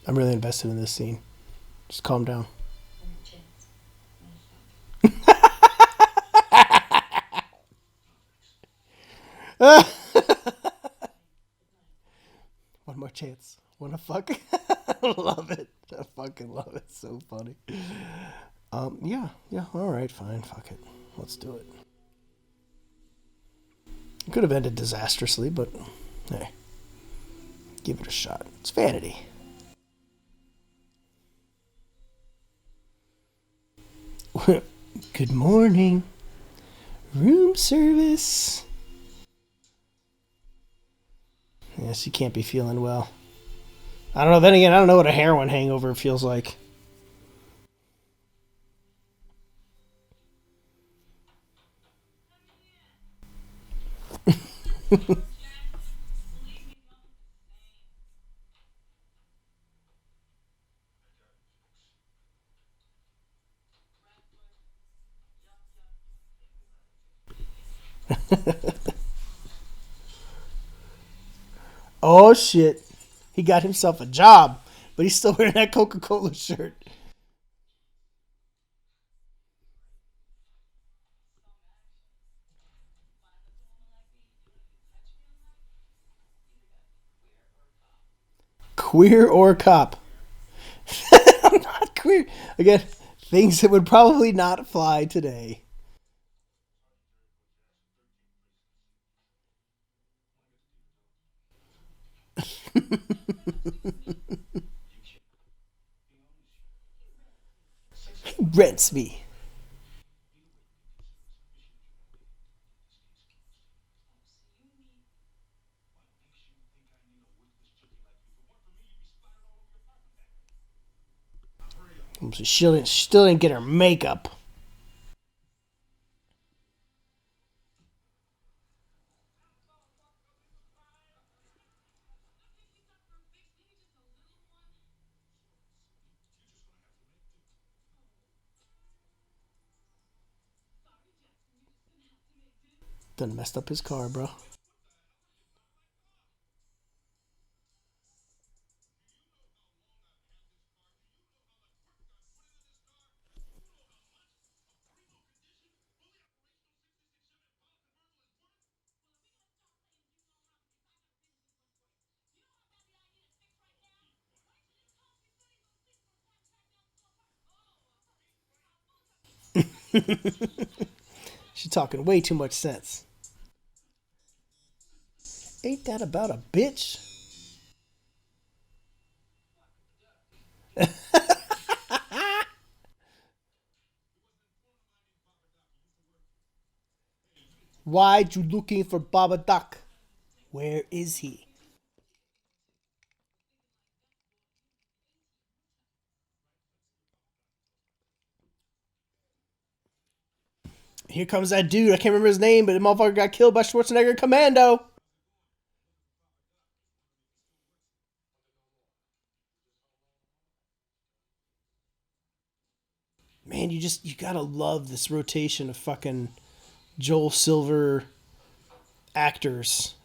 I'm really invested in this scene. Just calm down. One more chance. Wanna fuck? I love it. I fucking love it. So funny. Yeah, alright, fine, fuck it. Let's do it. It could have ended disastrously, but hey. Give it a shot. It's Vanity. Good morning. Room service. Yes, you can't be feeling well. I don't know. Then again, I don't know what a heroin hangover feels like. Oh shit. He got himself a job, but he's still wearing that Coca-Cola shirt. Queer or cop? I'm not queer. Again, things that would probably not fly today. Rents me. So she still didn't get her makeup. Done messed up his car, bro. She's talking way too much sense. Ain't that about a bitch? Why you looking for Baba Duck? Where is he? Here comes that dude. I can't remember his name, but the motherfucker got killed by Schwarzenegger Commando. Man, you gotta love this rotation of fucking Joel Silver actors,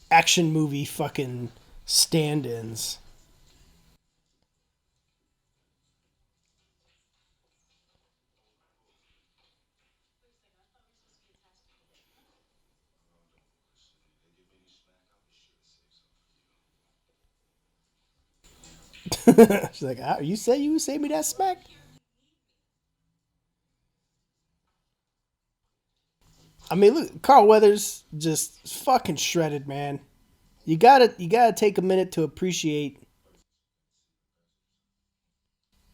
action movie fucking stand-ins. She's like, ah, you say you would say me that smack? I mean, look, Carl Weathers just fucking shredded, man. You gotta take a minute to appreciate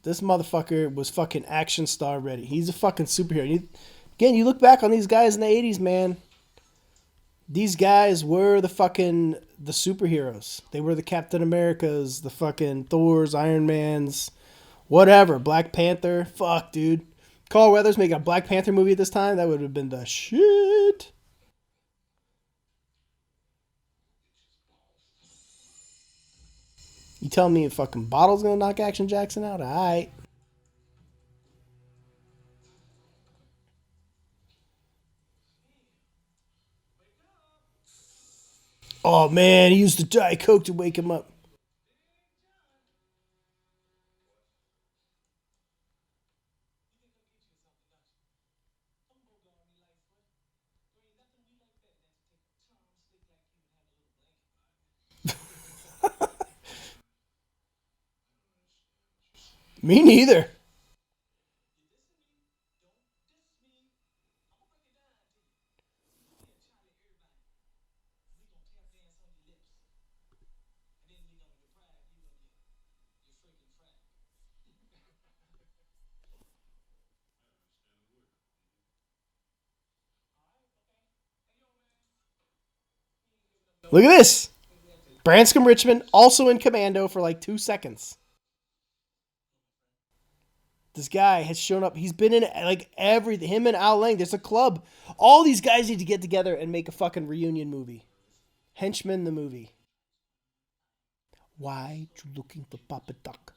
this motherfucker was fucking action star ready. He's a fucking superhero. Again, you look back on these guys in the '80s, man. These guys were the superheroes. They were the Captain Americas, the fucking Thors, Iron Mans, whatever. Black Panther. Fuck, dude. Carl Weathers making a Black Panther movie at this time, that would have been the shit. You telling me a fucking bottle's gonna knock Action Jackson out? Alright. Oh man, he used the Diet Coke to wake him up. Me neither. Look at this. Branscombe Richmond also in commando for like 2 seconds. This guy has shown up. He's been in like everything. Him and Al Lang. There's a club. All these guys need to get together and make a fucking reunion movie. Henchman the movie. Why you looking for Papa Duck?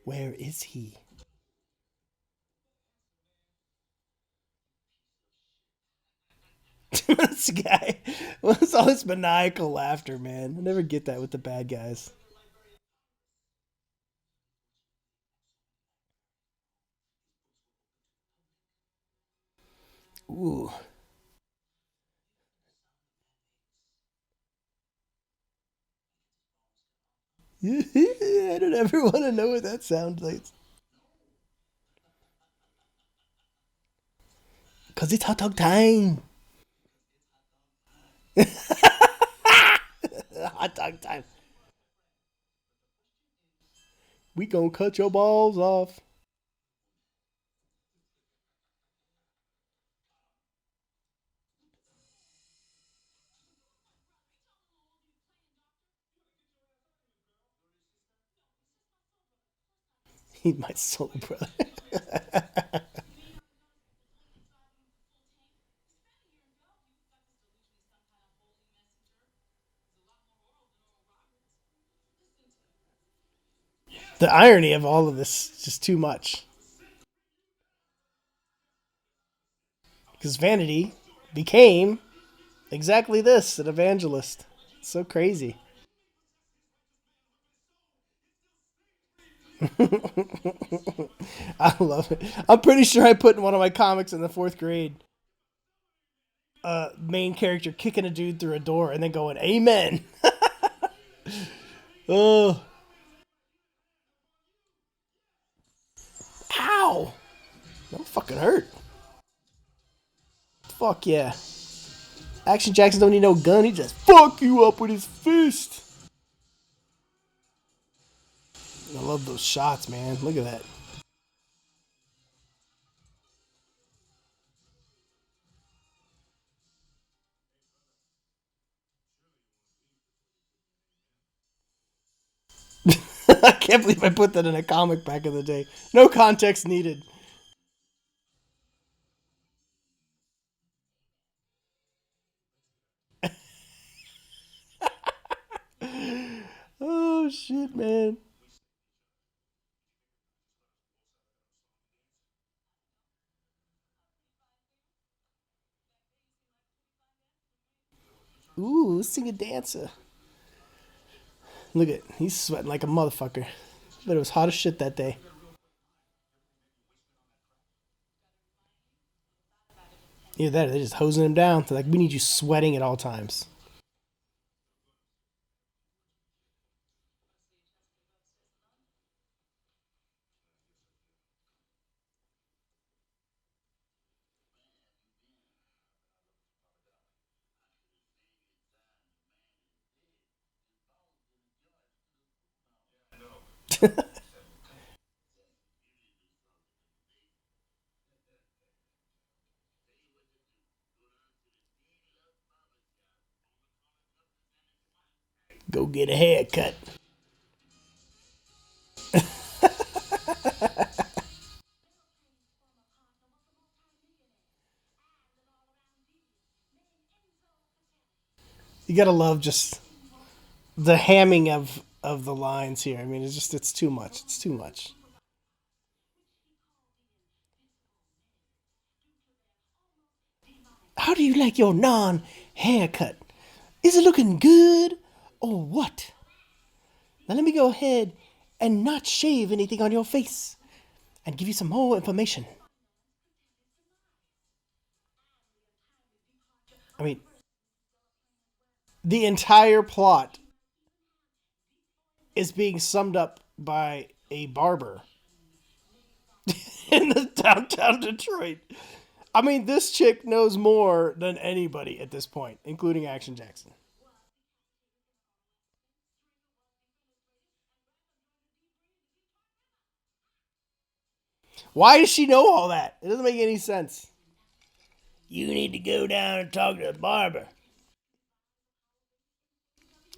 Where is he? This guy. What's all this maniacal laughter, man? I never get that with the bad guys. Ooh. I don't ever want to know what that sounds like. Cause it's hot dog time. Hot dog time. We gonna cut your balls off. He's my soul brother. The irony of all of this is just too much. Because Vanity became exactly this, an evangelist. It's so crazy. I love it. I'm pretty sure I put in one of my comics in the fourth grade, main character kicking a dude through a door and then going, Amen. Oh, ow. That fucking hurt. Fuck yeah. Action Jackson don't need no gun. He just fuck you up with his fist. I love those shots, man. Look at that. I can't believe I put that in a comic back in the day. No context needed. Oh shit, man. Ooh, sing a dancer. Look at, he's sweating like a motherfucker. But it was hot as shit that day. Either that or they're just hosing him down. They're like, we need you sweating at all times. Go get a haircut. You gotta love just the hamming of the lines here. I mean, it's too much. It's too much. How do you like your non haircut? Is it looking good or what? Now let me go ahead and not shave anything on your face and give you some more information. I mean, the entire plot is being summed up by a barber in the downtown Detroit. I mean, this chick knows more than anybody at this point, including Action Jackson. Why does she know all that? It doesn't make any sense. You need to go down and talk to the barber.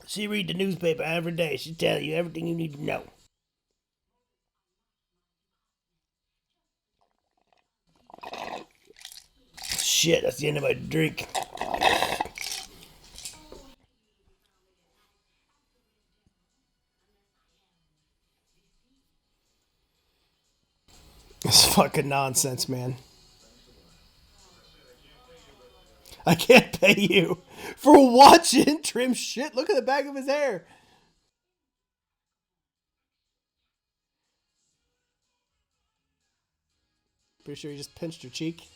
She read the newspaper every day. She tell you everything you need to know. Shit, that's the end of my drink. It's fucking nonsense, man. I can't pay you for watching Trim shit. Look at the back of his hair. Pretty sure he just pinched her cheek.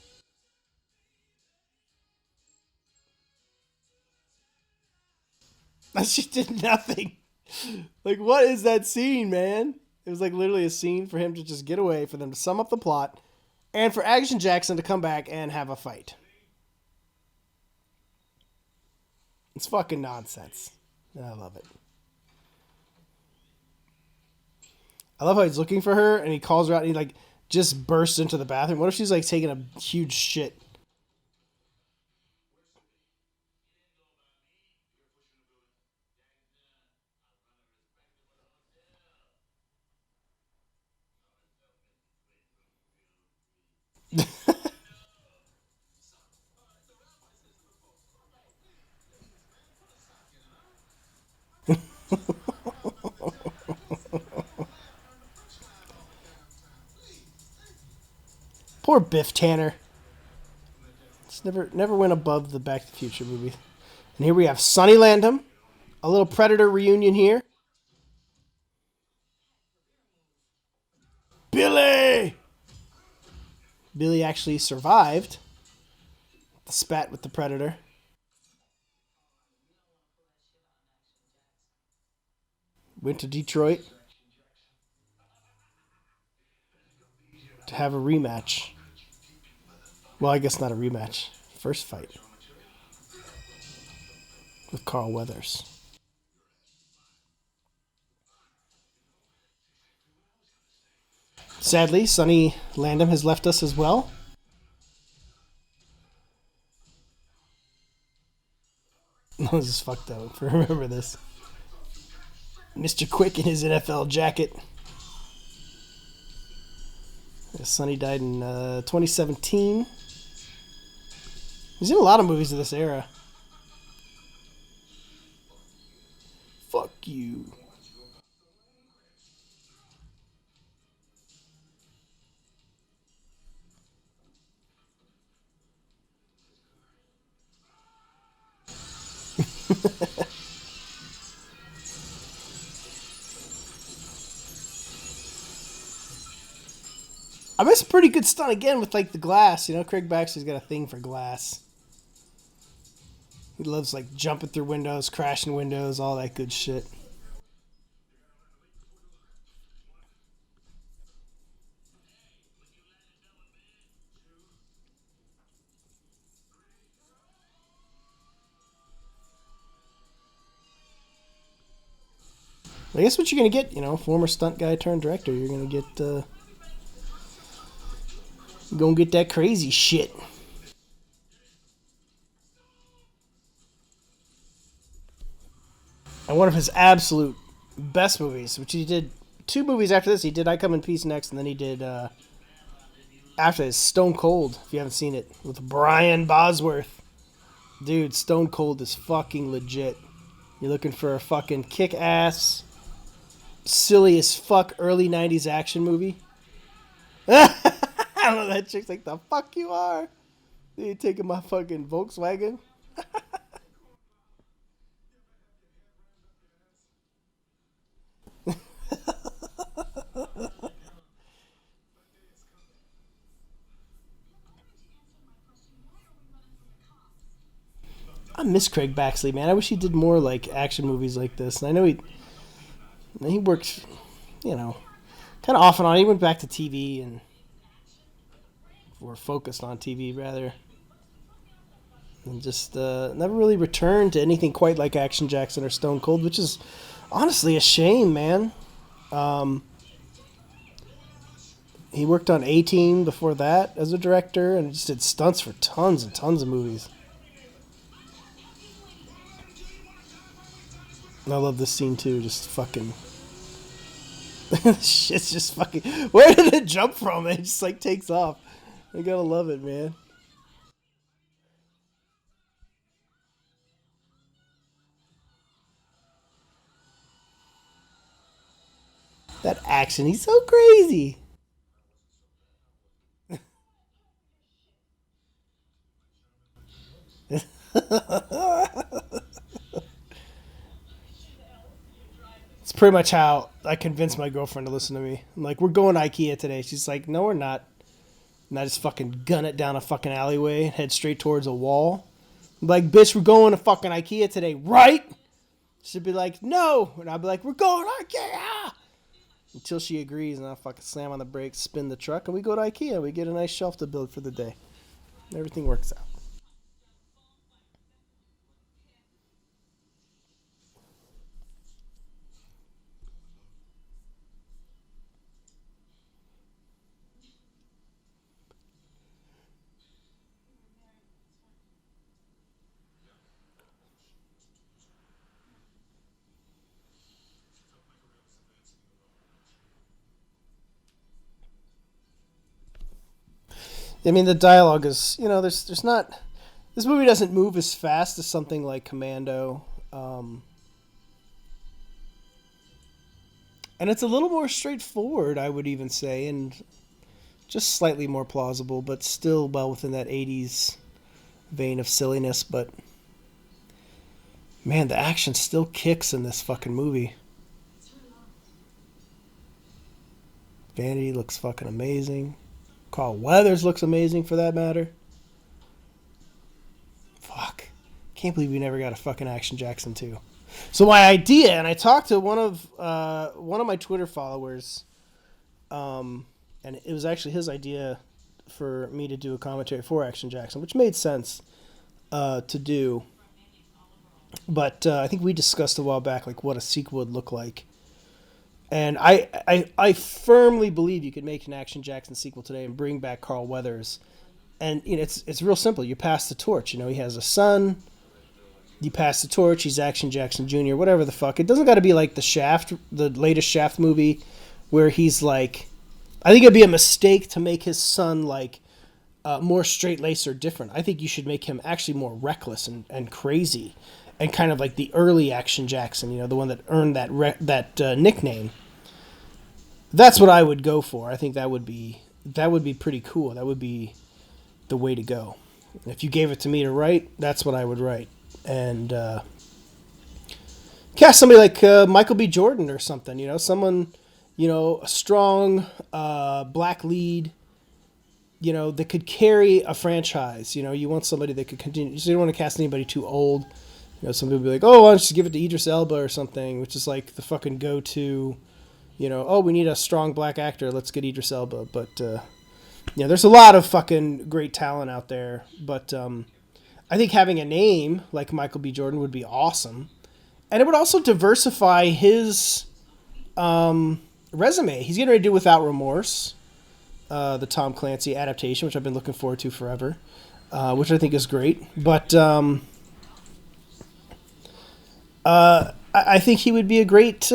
She did nothing. Like, what is that scene, man? It was like literally a scene for him to just get away, for them to sum up the plot, and for Action Jackson to come back and have a fight. It's fucking nonsense. I love it. I love how he's looking for her and he calls her out and he like just bursts into the bathroom. What if she's like taking a huge shit? Poor Biff Tanner. It's never went above the Back to the Future movie. And here we have Sonny Landham, a little Predator reunion here. Billy! Billy actually survived the spat with the Predator. Went to Detroit to have a rematch. Well, I guess not a rematch. First fight with Carl Weathers. Sadly, Sonny Landham has left us as well. This is fucked up. Remember this. Mr. Quick in his NFL jacket. Sonny died in 2017. He's in a lot of movies of this era. Fuck you. I miss a pretty good stunt again with like the glass. You know, Craig Baxley's got a thing for glass. He loves like jumping through windows, crashing windows, all that good shit. I guess what you're gonna get, you know, former stunt guy turned director. You're gonna get that crazy shit. And one of his absolute best movies, which he did two movies after this. He did I Come in Peace next, and then he did after this Stone Cold. If you haven't seen it, with Brian Bosworth, dude, Stone Cold is fucking legit. You're looking for a fucking kick-ass, silly as fuck early '90s action movie. I don't know, that chick's like, the fuck you are? You taking my fucking Volkswagen? I miss Craig Baxley, man. I wish he did more like action movies like this. And I know he worked, you know, kind of off and on. He went back to TV and or focused on TV rather, and just never really returned to anything quite like Action Jackson or Stone Cold, which is honestly a shame, man. He worked on A-Team before that as a director and just did stunts for tons and tons of movies. I love this scene too, just fucking... Shit's just fucking... Where did it jump from? It just like takes off. I gotta love it, man. That action, he's so crazy. It's pretty much how I convinced my girlfriend to listen to me. I'm like, we're going to IKEA today. She's like, no, we're not. And I just fucking gun it down a fucking alleyway and head straight towards a wall. I'm like, bitch, we're going to fucking IKEA today, right? She'd be like, no. And I'd be like, we're going to IKEA. Until she agrees, and I'll fucking slam on the brakes, spin the truck, and we go to IKEA. We get a nice shelf to build for the day. Everything works out. I mean, the dialogue is, there's not. This movie doesn't move as fast as something like Commando. And it's a little more straightforward, I would even say, and just slightly more plausible, but still well within that 80s vein of silliness. But, man, the action still kicks in this fucking movie. Vanity looks fucking amazing. Carl Weathers looks amazing, for that matter. Fuck. Can't believe we never got a fucking Action Jackson 2. So my idea, and I talked to one of my Twitter followers, and it was actually his idea for me to do a commentary for Action Jackson, which made sense to do. But I think we discussed a while back like what a sequel would look like. And I firmly believe you could make an Action Jackson sequel today and bring back Carl Weathers. And it's real simple. You pass the torch. He has a son. You pass the torch. He's Action Jackson Jr., whatever the fuck. It doesn't got to be like the latest Shaft movie where he's like... I think it'd be a mistake to make his son like more straight-laced or different. I think you should make him actually more reckless and crazy. And kind of like the early Action Jackson, the one that earned that nickname. That's what I would go for. I think that would be pretty cool. That would be the way to go. If you gave it to me to write, that's what I would write. And cast somebody like Michael B. Jordan or something. Someone, a strong black lead. That could carry a franchise. You want somebody that could continue. So you don't want to cast anybody too old. Some people be like, oh, why don't you just give it to Idris Elba or something, which is like the fucking go-to, oh, we need a strong black actor, let's get Idris Elba. But, there's a lot of fucking great talent out there. But I think having a name like Michael B. Jordan would be awesome. And it would also diversify his resume. He's getting ready to do Without Remorse, the Tom Clancy adaptation, which I've been looking forward to forever, which I think is great. But... I think he would be a great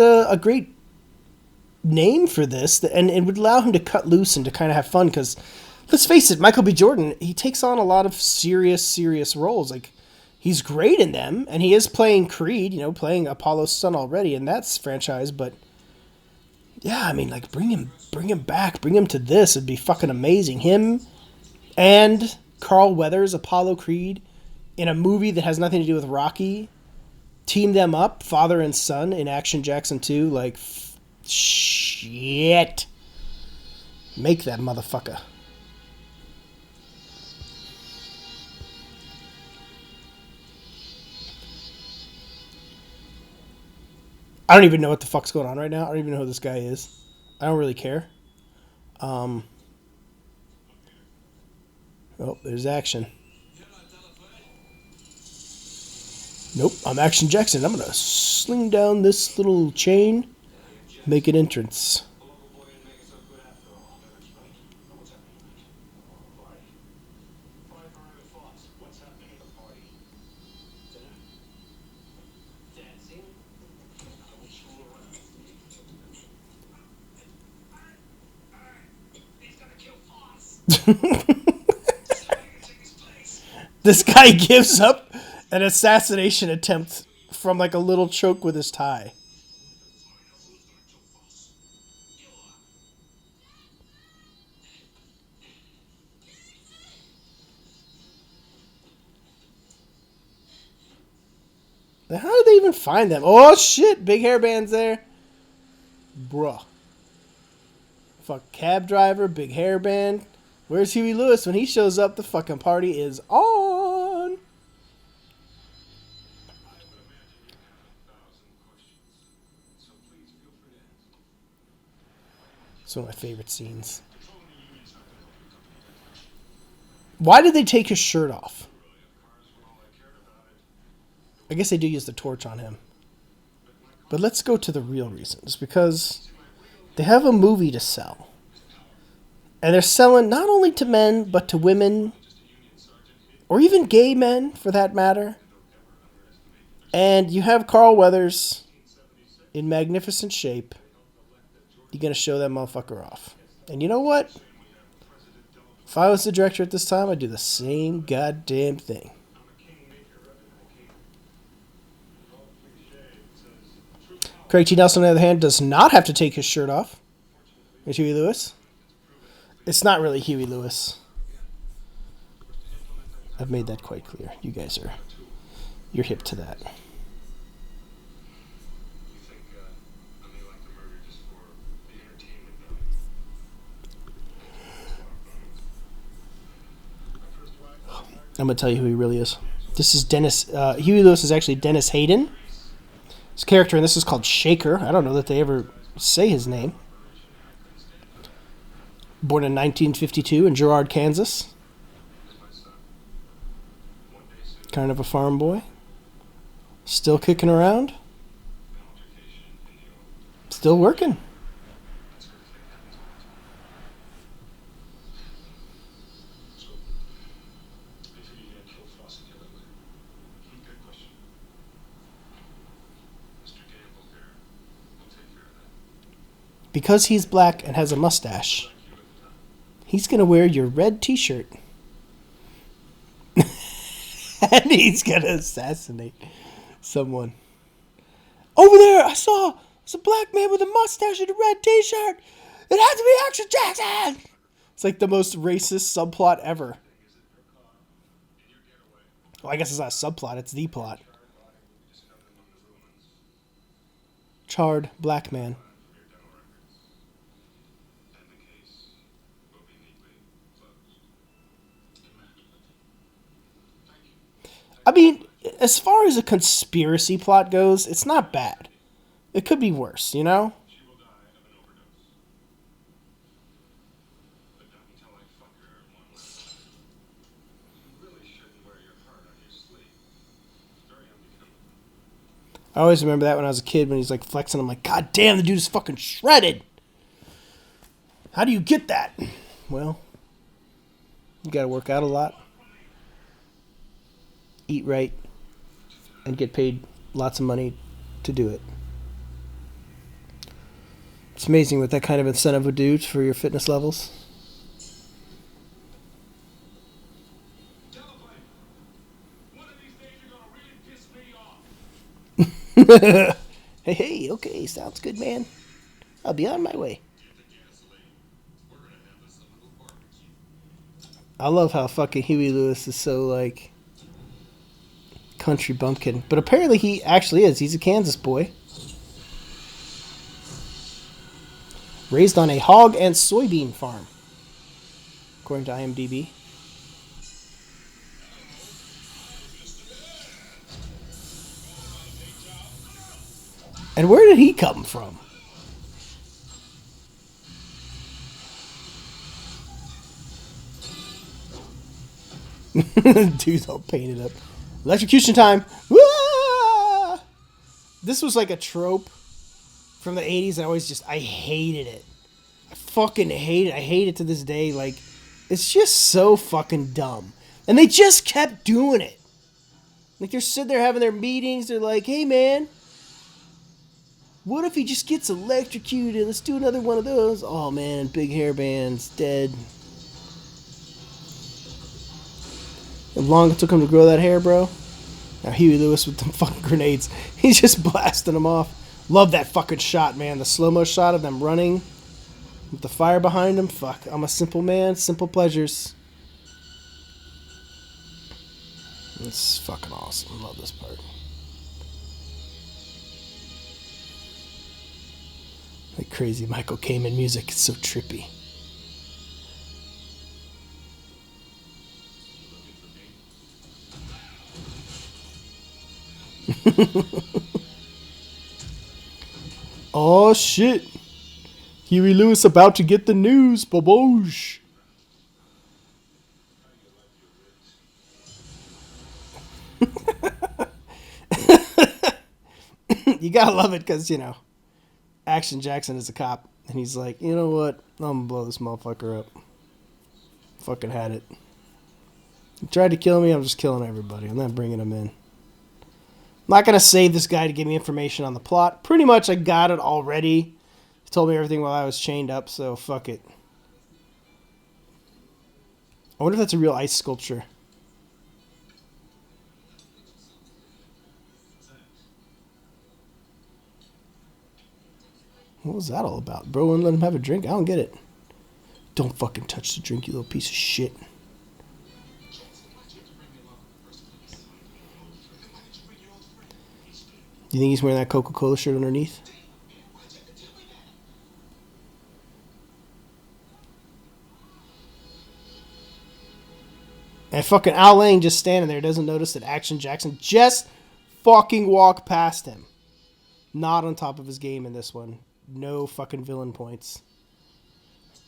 name for this, and it would allow him to cut loose and to kind of have fun. Because let's face it, Michael B. Jordan, he takes on a lot of serious roles. Like he's great in them, and he is playing Creed, playing Apollo's son already, and that's franchise. But yeah, I mean, like bring him back, bring him to this. It'd be fucking amazing. Him and Carl Weathers, Apollo Creed, in a movie that has nothing to do with Rocky. Team them up, father and son, in Action Jackson 2. Like, shit. Make that motherfucker. I don't even know what the fuck's going on right now. I don't even know who this guy is. I don't really care. Oh, there's action. Nope, I'm Action Jackson. I'm going to sling down this little chain, make an entrance. This guy gives up an assassination attempt from like a little choke with his tie. How did they even find them? Oh shit, big hairband's there. Bruh. Fuck cab driver, big hairband. Where's Huey Lewis? When he shows up, the fucking party is on. It's one of my favorite scenes. Why did they take his shirt off? I guess they do use the torch on him. But let's go to the real reasons. Because they have a movie to sell. And they're selling not only to men, but to women. Or even gay men, for that matter. And you have Carl Weathers in magnificent shape. You're going to show that motherfucker off. And you know what? If I was the director at this time, I'd do the same goddamn thing. Craig T. Nelson, on the other hand, does not have to take his shirt off. It's Huey Lewis. It's not really Huey Lewis. I've made that quite clear. You guys you're hip to that. I'm going to tell you who he really is. This is Dennis. Huey Lewis is actually Dennis Hayden. His character in this is called Shaker. I don't know that they ever say his name. Born in 1952 in Girard, Kansas. Kind of a farm boy. Still kicking around. Still working. Because he's black and has a mustache, he's going to wear your red t-shirt. And he's going to assassinate someone. Over there, I saw it's a black man with a mustache and a red t-shirt. It has to be Action Jackson. It's like the most racist subplot ever. Well, I guess it's not a subplot, it's the plot. Charred black man. I mean, as far as a conspiracy plot goes, it's not bad. It could be worse, you know? I always remember that when I was a kid when he's like flexing. I'm like, God damn, the dude is fucking shredded. How do you get that? Well, you gotta work out a lot. Eat right, and get paid lots of money to do it. It's amazing what that kind of incentive would do for your fitness levels. Hey, okay, sounds good, man. I'll be on my way. I love how fucking Huey Lewis is so, like, country bumpkin. But apparently he actually is. He's a Kansas boy. Raised on a hog and soybean farm, according to IMDb. And where did he come from? Dude's all painted up. Electrocution time. Wah! This was like a trope from the 80s. I hated it. I fucking hate it. I hate it to this day. Like, it's just so fucking dumb. And they just kept doing it. Like, they're sitting there having their meetings. They're like, hey, man, what if he just gets electrocuted? Let's do another one of those. Oh, man, big hair band's dead. How long it took him to grow that hair, bro? Now Huey Lewis with them fucking grenades. He's just blasting them off. Love that fucking shot, man. The slow-mo shot of them running with the fire behind them. Fuck, I'm a simple man. Simple pleasures. It's fucking awesome. Love this part. Like crazy Michael Kamen music. It's so trippy. Oh shit. Huey Lewis about to get the news, baboosh. You gotta love it because, you know, Action Jackson is a cop. And he's like, you know what? I'm gonna blow this motherfucker up. Fucking had it. He tried to kill me, I'm just killing everybody. I'm not bringing him in. I'm not gonna save this guy to give me information on the plot. Pretty much I got it already. He told me everything while I was chained up, so fuck it. I wonder if that's a real ice sculpture. What was that all about? Bro wouldn't let him have a drink? I don't get it. Don't fucking touch the drink, you little piece of shit. You think he's wearing that Coca-Cola shirt underneath? And fucking Al Lang just standing there doesn't notice that Action Jackson just fucking walked past him. Not on top of his game in this one. No fucking villain points.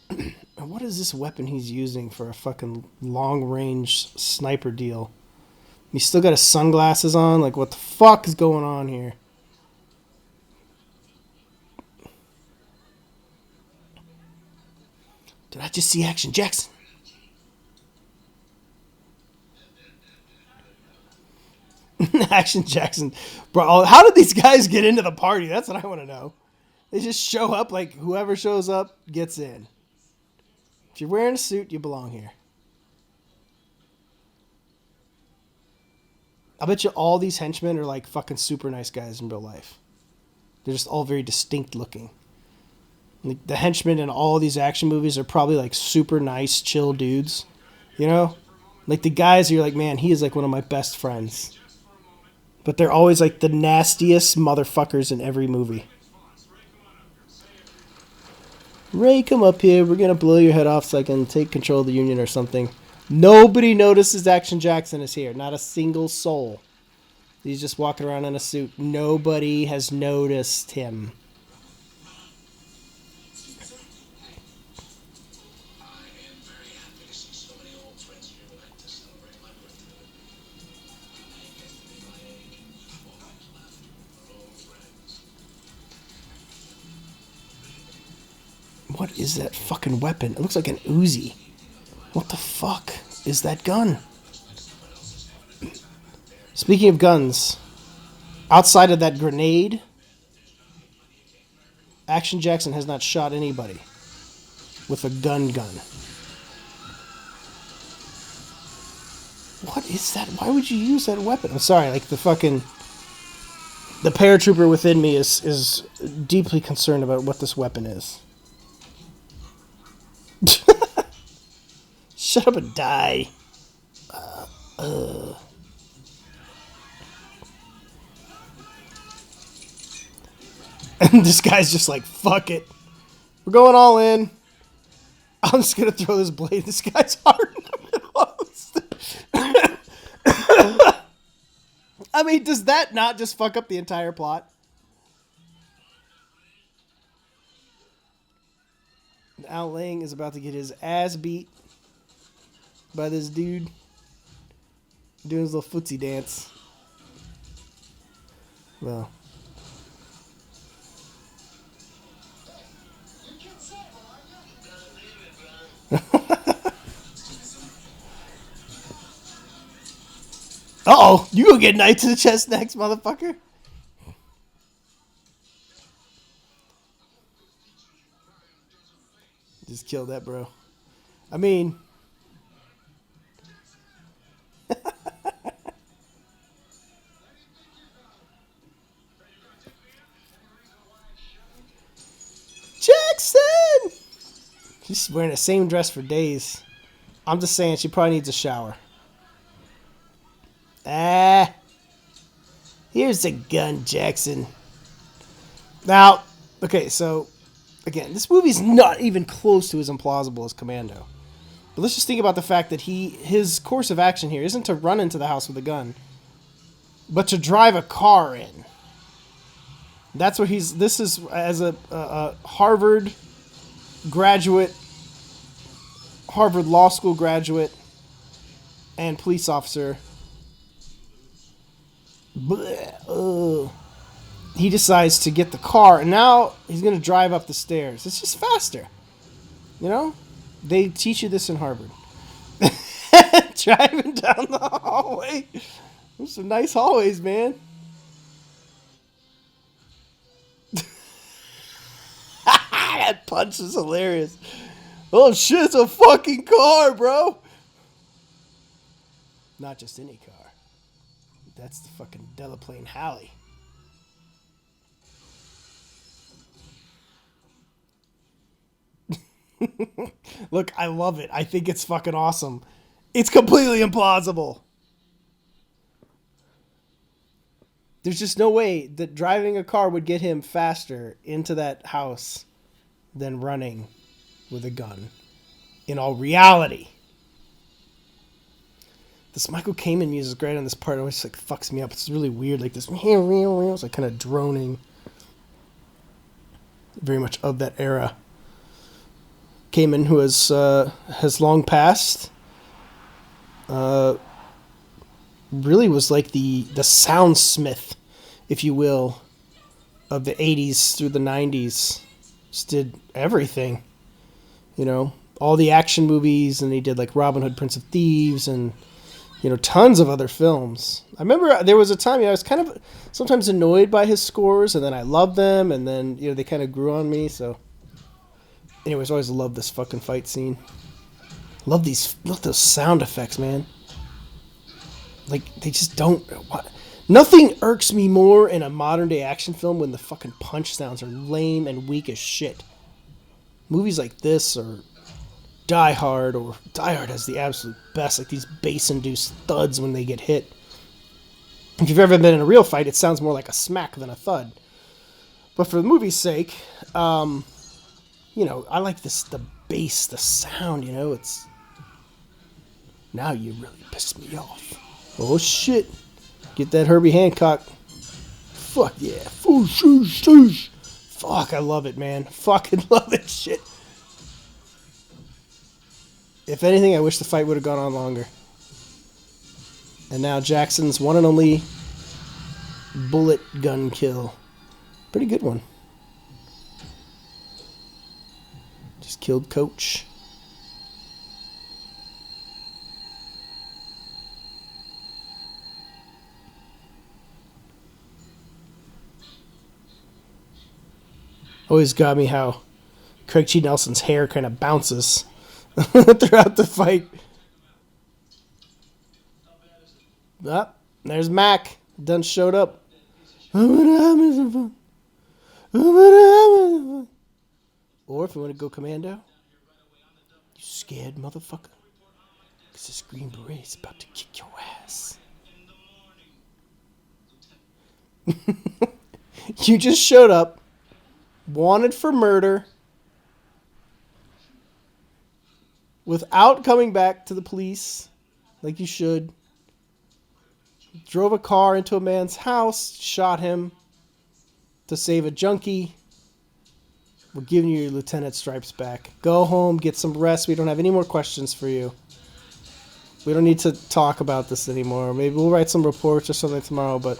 And what is this weapon he's using for a fucking long-range sniper deal? He's still got his sunglasses on? Like, what the fuck is going on here? Did I just see Action Jackson? Action Jackson. Bro, how did these guys get into the party? That's what I want to know. They just show up like whoever shows up gets in. If you're wearing a suit, you belong here. I bet you all these henchmen are like fucking super nice guys in real life. They're just all very distinct looking. Like the henchmen in all these action movies are probably like super nice, chill dudes. You know? Like the guys you're like, man, he is like one of my best friends. But they're always like the nastiest motherfuckers in every movie. Ray, come up here. We're going to blow your head off so I can take control of the Union or something. Nobody notices Action Jackson is here. Not a single soul. He's just walking around in a suit. Nobody has noticed him. What is that fucking weapon? It looks like an Uzi. What the fuck is that gun? Speaking of guns, outside of that grenade, Action Jackson has not shot anybody with a gun. What is that? Why would you use that weapon? I'm sorry, like the paratrooper within me is deeply concerned about what this weapon is. Shut up and die. And this guy's just like, fuck it. We're going all in. I'm just going to throw this blade in this guy's heart in the middle of this. I mean, does that not just fuck up the entire plot? Al Lang is about to get his ass beat by this dude doing his little footsie dance. Well. Uh-oh, you gonna get knife to the chest next, motherfucker? Just killed that, bro. I mean... Jackson! She's wearing the same dress for days. I'm just saying she probably needs a shower. Here's a gun, Jackson. Now, okay, so... Again, this movie's not even close to as implausible as Commando. But let's just think about the fact that his course of action here isn't to run into the house with a gun, but to drive a car in. That's what this is as a Harvard graduate, Harvard Law School graduate, and police officer. He decides to get the car, and now he's going to drive up the stairs. It's just faster. You know? They teach you this in Harvard. Driving down the hallway. There's some nice hallways, man. That punch is hilarious. Oh shit, it's a fucking car, bro. Not just any car. That's the fucking Delaplane Halley. Look, I love it. I think it's fucking awesome. It's completely implausible. There's just no way that driving a car would get him faster into that house than running with a gun. In all reality. This Michael Kamen music is great on this part. It always like fucks me up. It's really weird. Like this, it's like kind of droning. Very much of that era. Kamen, who has long passed, really was like the soundsmith, if you will, of the 80s through the 90s. Just did everything. You know, all the action movies, and he did like Robin Hood, Prince of Thieves, and, you know, tons of other films. I remember there was a time I was kind of sometimes annoyed by his scores, and then I loved them, and then, you know, they kind of grew on me, so... Anyways, I always love this fucking fight scene. Love those sound effects, man. Like, they just don't... Nothing irks me more in a modern-day action film when the fucking punch sounds are lame and weak as shit. Movies like this, or Die Hard has the absolute best, like these bass-induced thuds when they get hit. If you've ever been in a real fight, it sounds more like a smack than a thud. But for the movie's sake... you know, I like the bass, the sound, you know, it's... Now you really pissed me off. Oh, shit. Get that Herbie Hancock. Fuck yeah. Fuck, I love it, man. Fucking love it, shit. If anything, I wish the fight would have gone on longer. And now Jackson's one and only bullet gun kill. Pretty good one. Killed Coach. Always got me how Craig T. Nelson's hair kind of bounces throughout the fight. Ah, there's Mac. Done showed up. Or if you want to go commando, you scared motherfucker. Because this Green Beret's about to kick your ass. You just showed up, wanted for murder, without coming back to the police, like you should. Drove a car into a man's house, shot him to save a junkie. We're giving you your lieutenant stripes back. Go home, get some rest. We don't have any more questions for you. We don't need to talk about this anymore. Maybe we'll write some reports or something tomorrow, but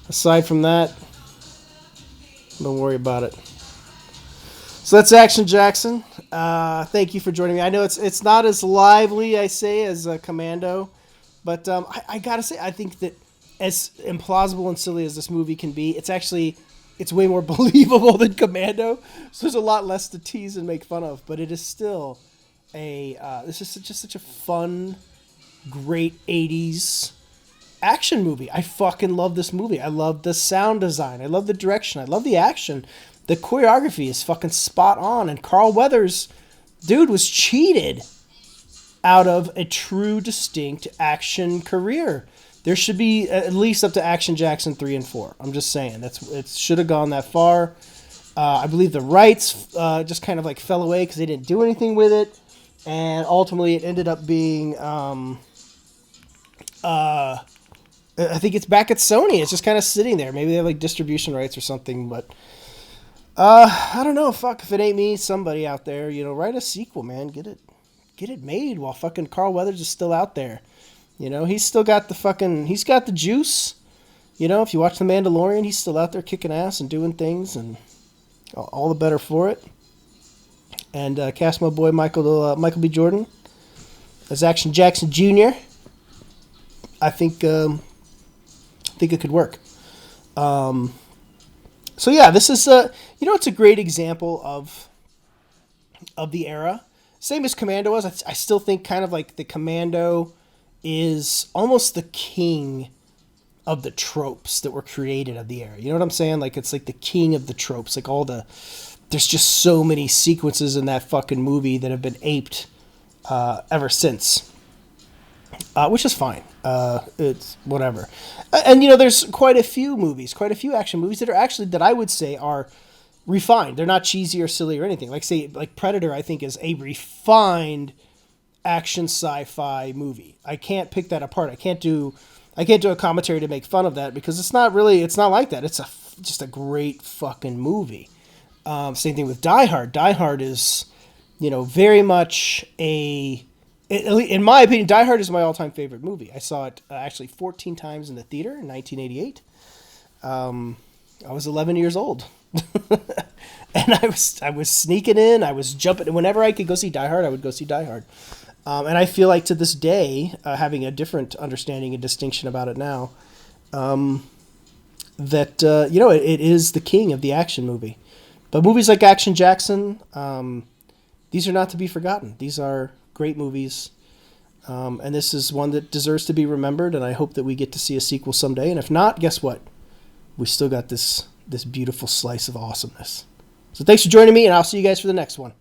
aside from that, don't worry about it. So that's Action Jackson. Thank you for joining me. I know it's not as lively, I say, as Commando, but I gotta say, I think that as implausible and silly as this movie can be, it's way more believable than Commando, so there's a lot less to tease and make fun of, but it is still this is just such a fun, great 80s action movie. I fucking love this movie. I love the sound design. I love the direction. I love the action. The choreography is fucking spot on, and Carl Weathers, dude, was cheated out of a true, distinct action career. There should be at least up to Action Jackson 3 and 4. I'm just saying. It should have gone that far. I believe the rights just kind of like fell away because they didn't do anything with it. And ultimately it ended up being... I think it's back at Sony. It's just kind of sitting there. Maybe they have like distribution rights or something. But I don't know. Fuck, if it ain't me, somebody out there, write a sequel, man. Get it made while fucking Carl Weathers is still out there. He's still got he's got the juice. If you watch The Mandalorian, he's still out there kicking ass and doing things, and all the better for it. And cast my boy Michael B. Jordan as Action Jackson Jr. I think it could work. So yeah, this is it's a great example of the era. Same as Commando was. I still think kind of like the Commando is almost the king of the tropes that were created of the era. You know what I'm saying? Like, it's like the king of the tropes. Like, there's just so many sequences in that fucking movie that have been aped ever since. Which is fine. It's whatever. And, there's quite a few action movies that I would say are refined. They're not cheesy or silly or anything. Like Predator, I think, is a refined action sci-fi movie. I can't pick that apart. I can't do a commentary to make fun of that, because it's not like that. It's just a great fucking movie. Same thing with Die Hard. Die Hard is, very much in my opinion, Die Hard is my all-time favorite movie. I saw it actually 14 times in the theater in 1988. I was 11 years old. And I was sneaking in. I was jumping. Whenever I could go see Die Hard, I would go see Die Hard. And I feel like to this day, having a different understanding and distinction about it now, that, it is the king of the action movie. But movies like Action Jackson, these are not to be forgotten. These are great movies. And this is one that deserves to be remembered, and I hope that we get to see a sequel someday. And if not, guess what? We still got this beautiful slice of awesomeness. So thanks for joining me, and I'll see you guys for the next one.